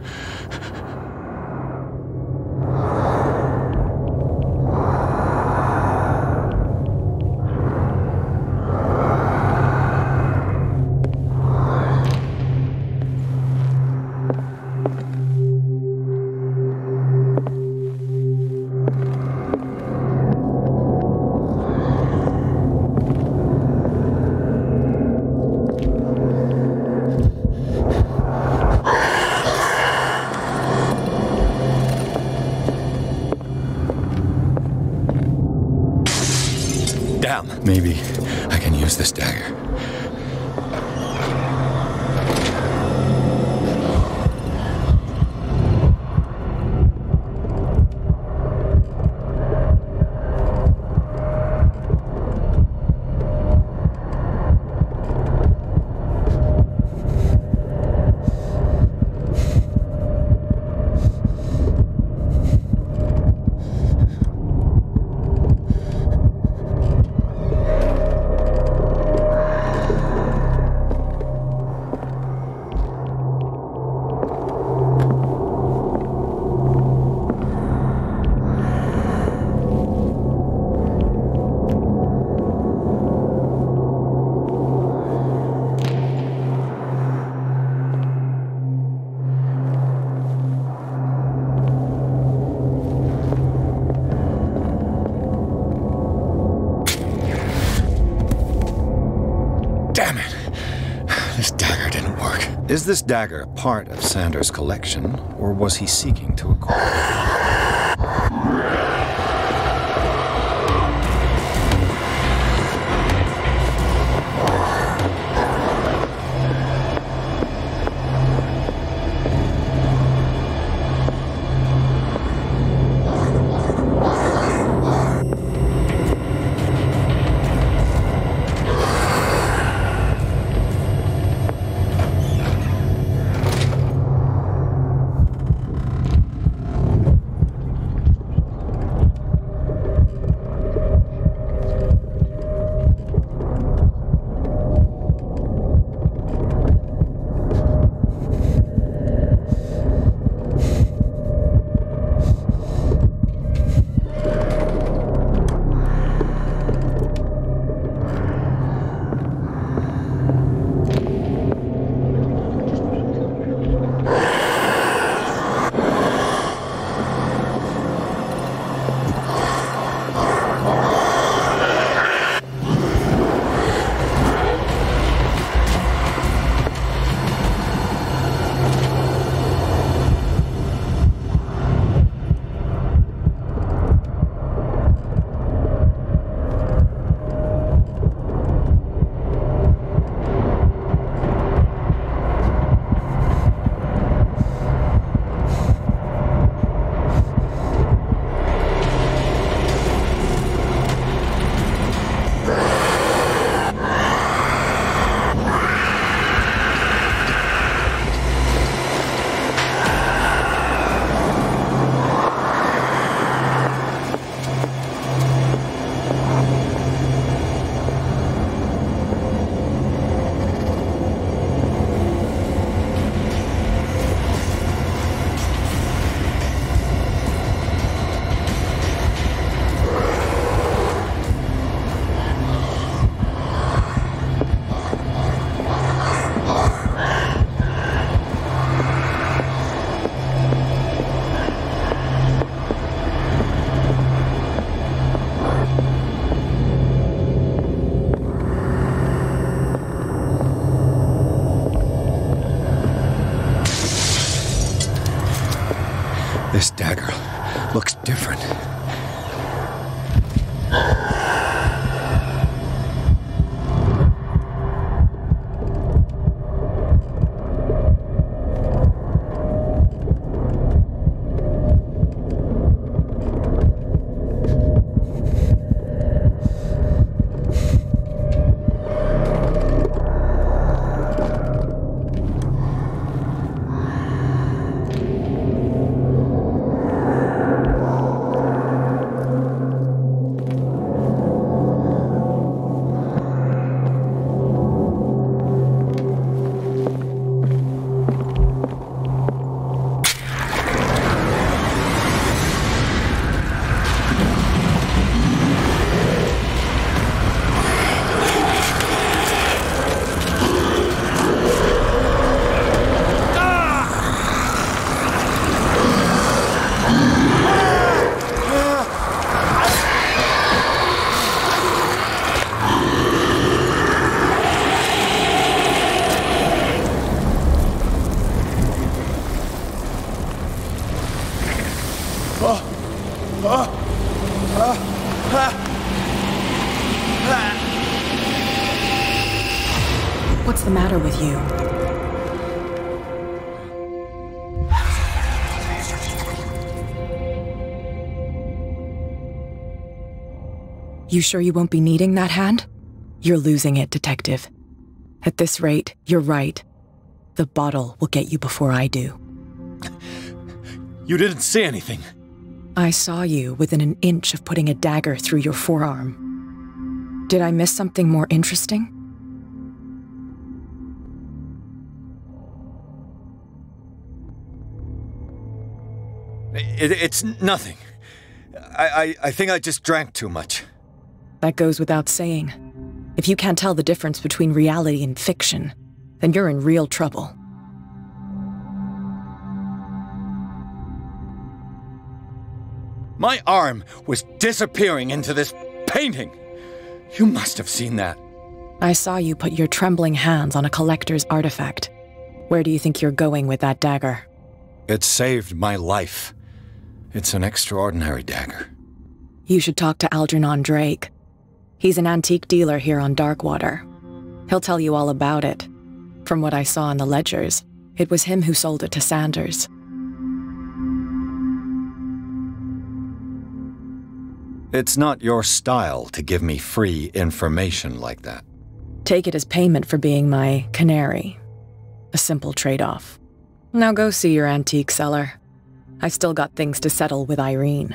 Damn. Maybe I can use this dagger. Damn it! This dagger didn't work. Is this dagger part of Sanders' collection, or was he seeking to acquire it? What's the matter with you? You sure you won't be needing that hand? You're losing it, Detective. At this rate, you're right. The bottle will get you before I do. You didn't see anything. I saw you within an inch of putting a dagger through your forearm. Did I miss something more interesting? It's nothing. I think I just drank too much. That goes without saying. If you can't tell the difference between reality and fiction, then you're in real trouble. My arm was disappearing into this painting. You must have seen that. I saw you put your trembling hands on a collector's artifact. Where do you think you're going with that dagger? It saved my life. It's an extraordinary dagger. You should talk to Algernon Drake. He's an antique dealer here on Darkwater. He'll tell you all about it. From what I saw in the ledgers, it was him who sold it to Sanders. It's not your style to give me free information like that. Take it as payment for being my canary. A simple trade-off. Now go see your antique seller. I've still got things to settle with Irene.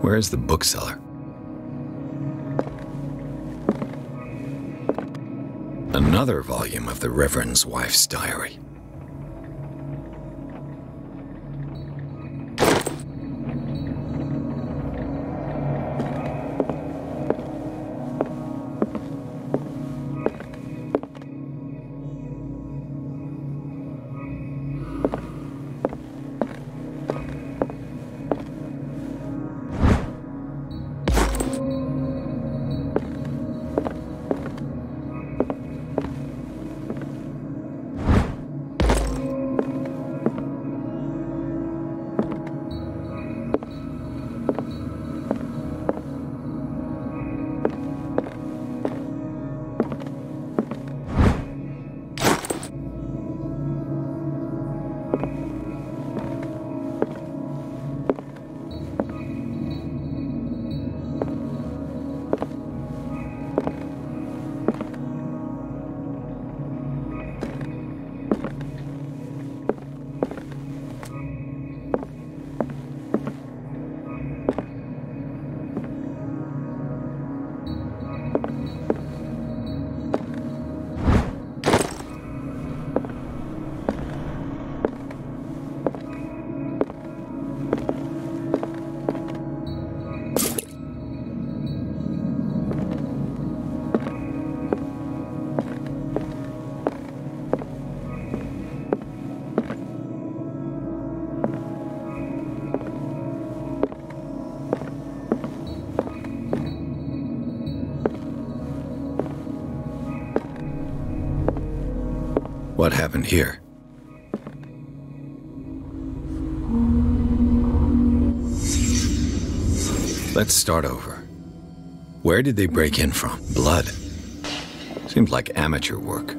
Where's the bookseller? Another volume of the Reverend's wife's diary. What happened here? Let's start over. Where did they break in from? Blood. Seemed like amateur work.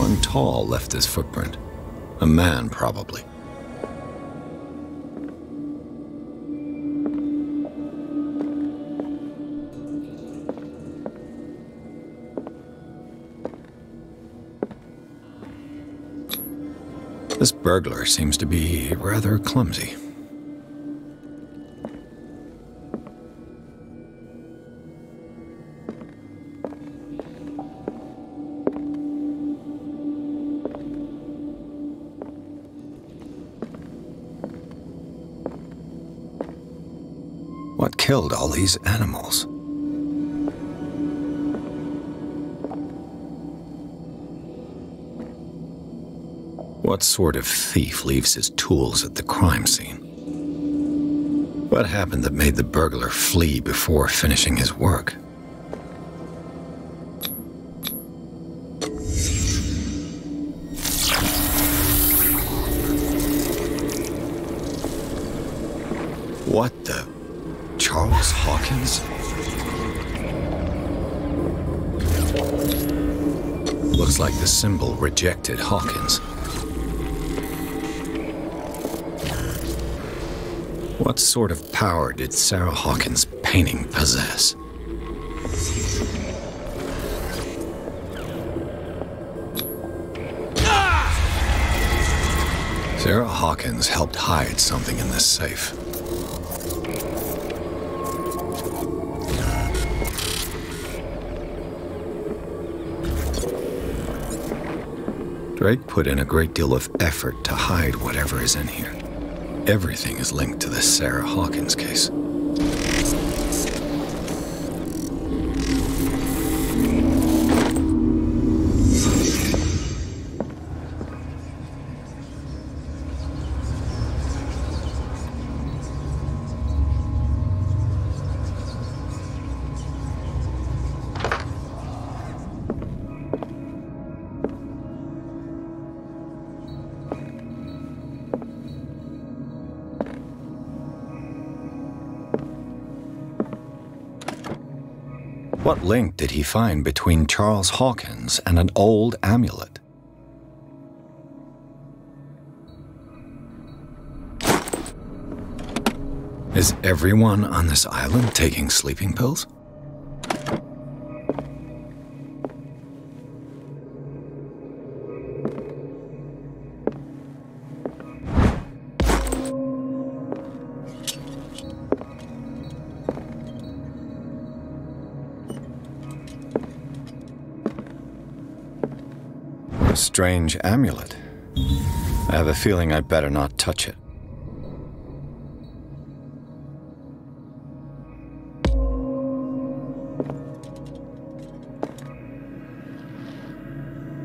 Someone tall left this footprint. A man, probably. This burglar seems to be rather clumsy. What killed all these animals? What sort of thief leaves his tools at the crime scene? What happened that made the burglar flee before finishing his work? What the? Charles Hawkins? Looks like the symbol rejected Hawkins. What sort of power did Sarah Hawkins' painting possess? Sarah Hawkins helped hide something in this safe. Drake put in a great deal of effort to hide whatever is in here. Everything is linked to the Sarah Hawkins case. What link did he find between Charles Hawkins and an old amulet? Is everyone on this island taking sleeping pills? Strange amulet. I have a feeling I'd better not touch it.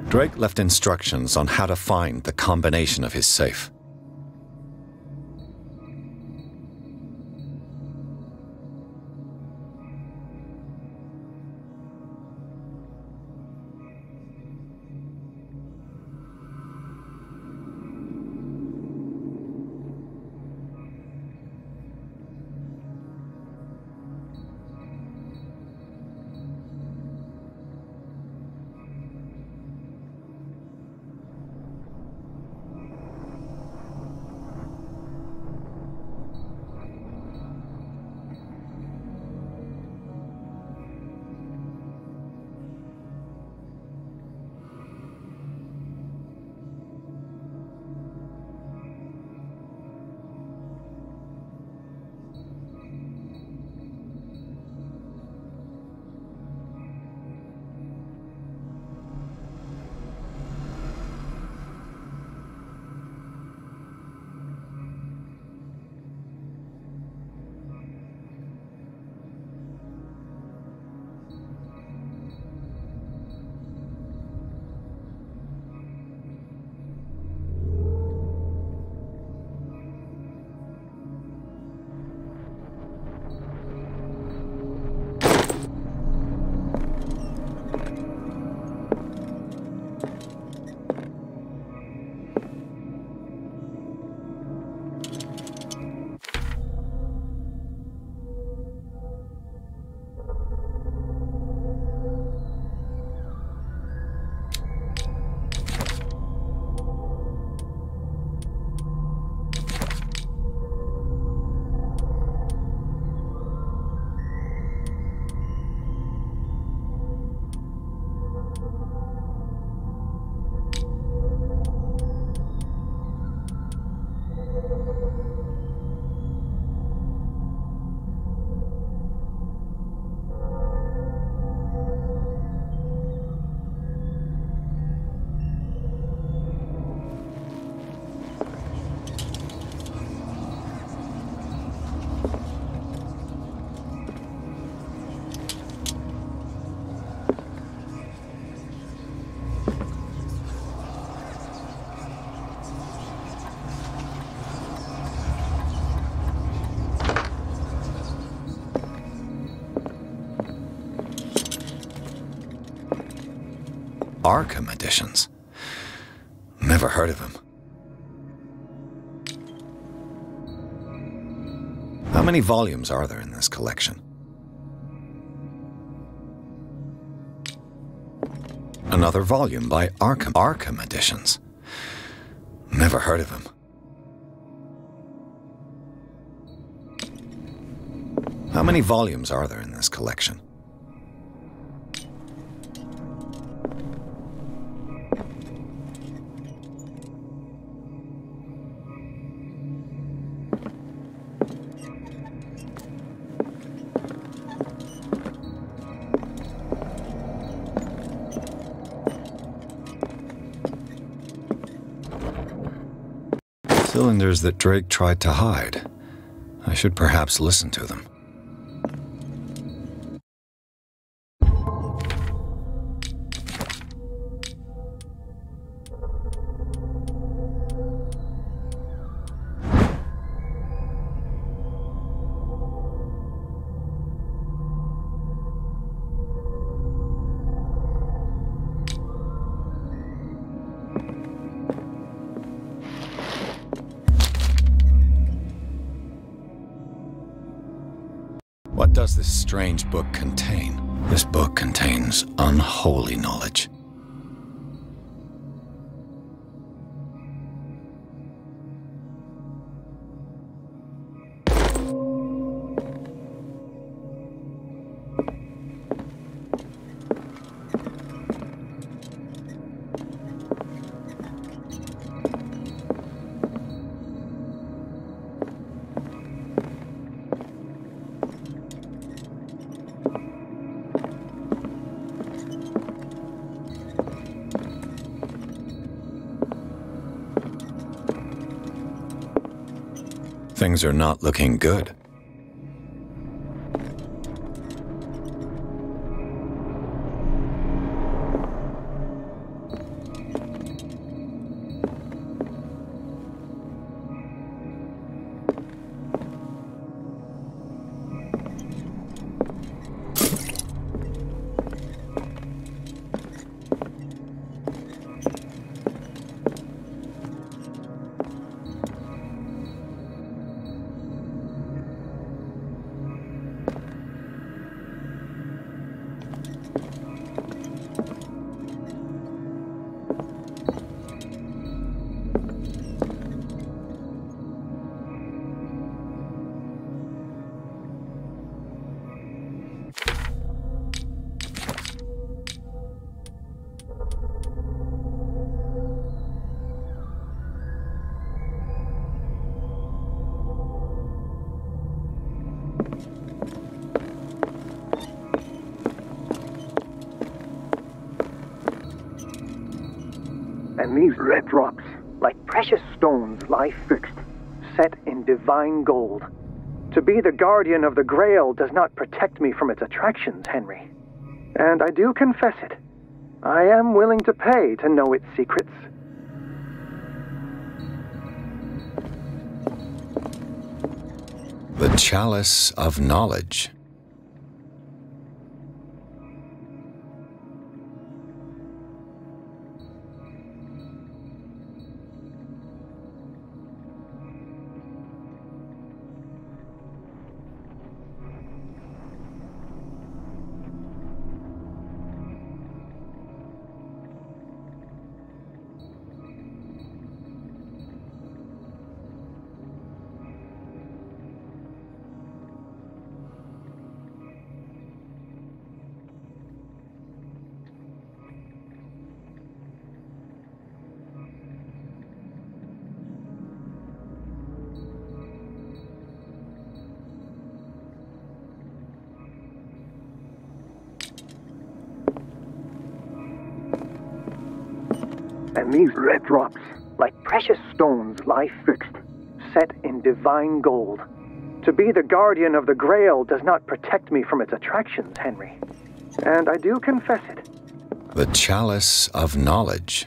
Drake left instructions on how to find the combination of his safe. Arkham editions. Never heard of him. How many volumes are there in this collection? Another volume by Arkham editions. Never heard of him. How many volumes are there in this collection? Cylinders that Drake tried to hide. I should perhaps listen to them. What does this strange book contain? This book contains unholy knowledge. Things are not looking good. And these red drops, like precious stones, lie fixed, set in divine gold. To be the guardian of the Grail does not protect me from its attractions, Henry. And I do confess it. I am willing to pay to know its secrets. The Chalice of Knowledge. And these red drops, like precious stones, lie fixed, set in divine gold. To be the guardian of the Grail does not protect me from its attractions, Henry. And I do confess it. The Chalice of Knowledge.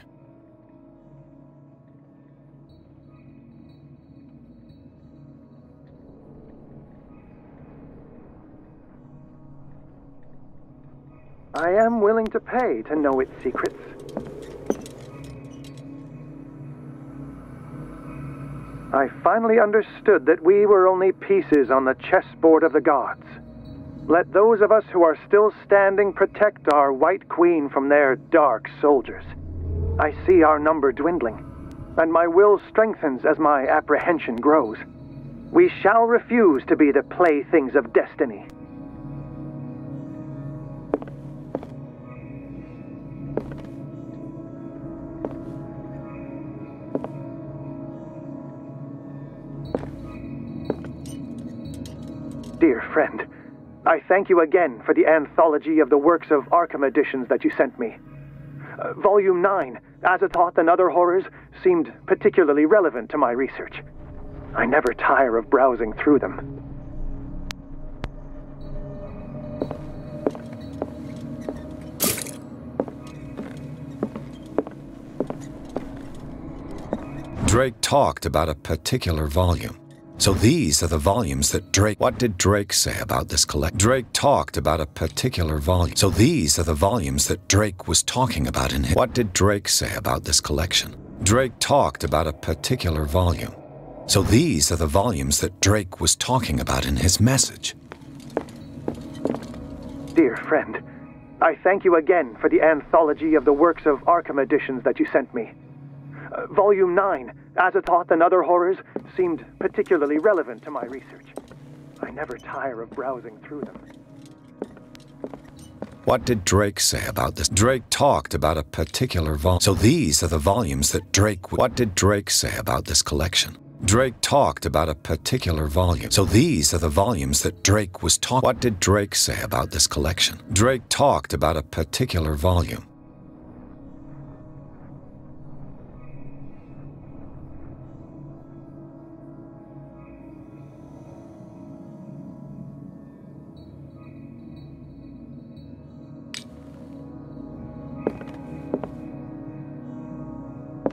I am willing to pay to know its secrets. I finally understood that we were only pieces on the chessboard of the gods. Let those of us who are still standing protect our White Queen from their dark soldiers. I see our number dwindling, and my will strengthens as my apprehension grows. We shall refuse to be the playthings of destiny. Dear friend, I thank you again for the anthology of the works of Arkham editions that you sent me. Volume 9, Azathoth and Other Horrors, seemed particularly relevant to my research. I never tire of browsing through them. Drake talked about a particular volume. So these are the volumes that Drake... What did Drake say about this collection? Drake talked about a particular volume. So these are the volumes that Drake was talking about in his... What did Drake say about this collection? Drake talked about a particular volume. So these are the volumes that Drake was talking about in his message. Dear friend, I thank you again for the anthology of the works of Arkham editions that you sent me. Volume 9, Azathoth and Other Horrors, seemed particularly relevant to my research. I never tire of browsing through them. What did Drake say about this? Drake talked about a particular volume. So these are the volumes that Drake... What did Drake say about this collection? Drake talked about a particular volume. So these are the volumes that Drake was talking... What did Drake say about this collection? Drake talked about a particular volume.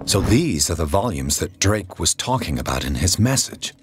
So these are the volumes that Drake was talking about in his message.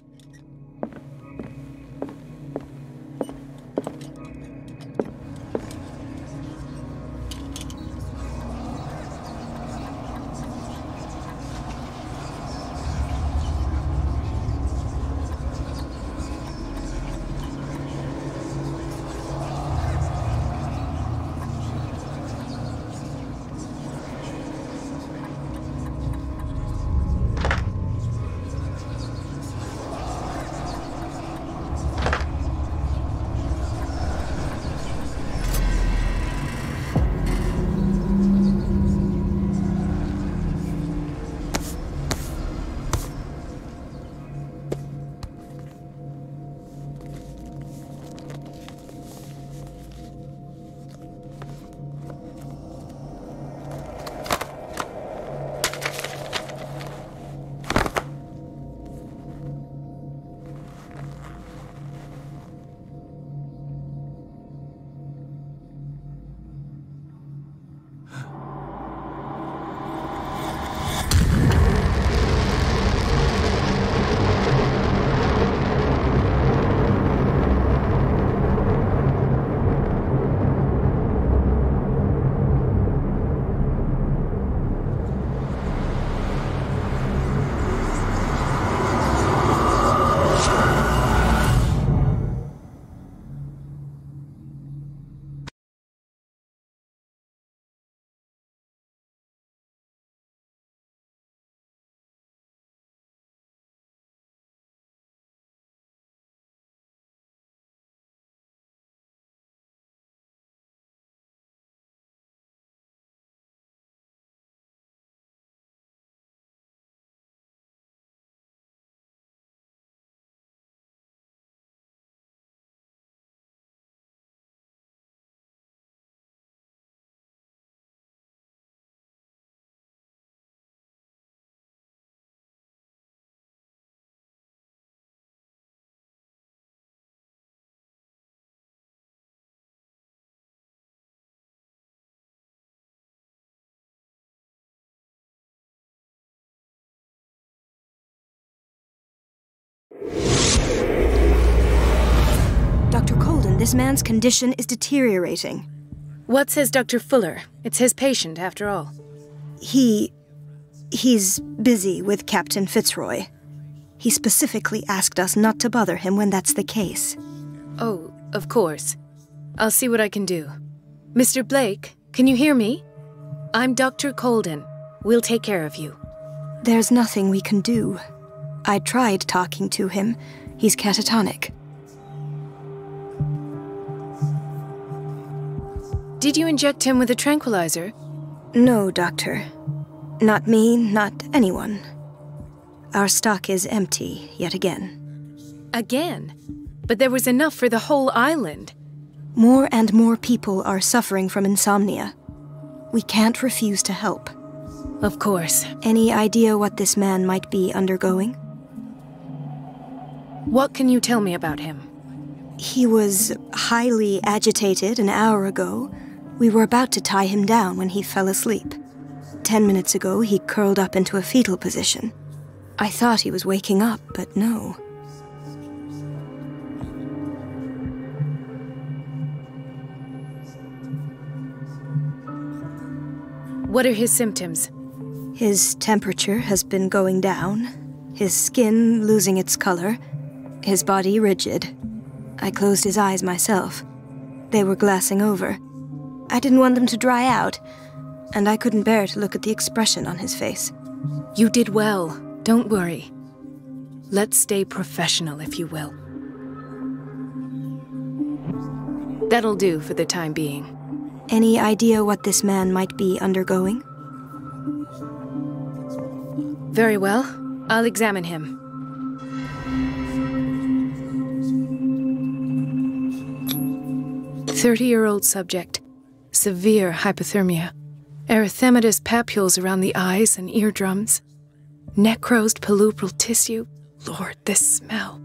Dr. Colden, this man's condition is deteriorating. What says Dr. Fuller? It's his patient, after all. He's busy with Captain Fitzroy. He specifically asked us not to bother him when that's the case. Oh, of course. I'll see what I can do. Mr. Blake, can you hear me? I'm Dr. Colden. We'll take care of you. There's nothing we can do. I tried talking to him. He's catatonic. Did you inject him with a tranquilizer? No, Doctor. Not me, not anyone. Our stock is empty, yet again. Again? But there was enough for the whole island. More and more people are suffering from insomnia. We can't refuse to help. Of course. Any idea what this man might be undergoing? What can you tell me about him? He was highly agitated an hour ago. We were about to tie him down when he fell asleep. 10 minutes ago, he curled up into a fetal position. I thought he was waking up, but no. What are his symptoms? His temperature has been going down, his skin losing its color, his body rigid. I closed his eyes myself. They were glassing over. I didn't want them to dry out, and I couldn't bear to look at the expression on his face. You did well. Don't worry. Let's stay professional, if you will. That'll do for the time being. Any idea what this man might be undergoing? Very well. I'll examine him. "30-year-old subject. Severe hypothermia. Erythematous papules around the eyes and eardrums. Necrosed palpebral tissue. Lord, this smell."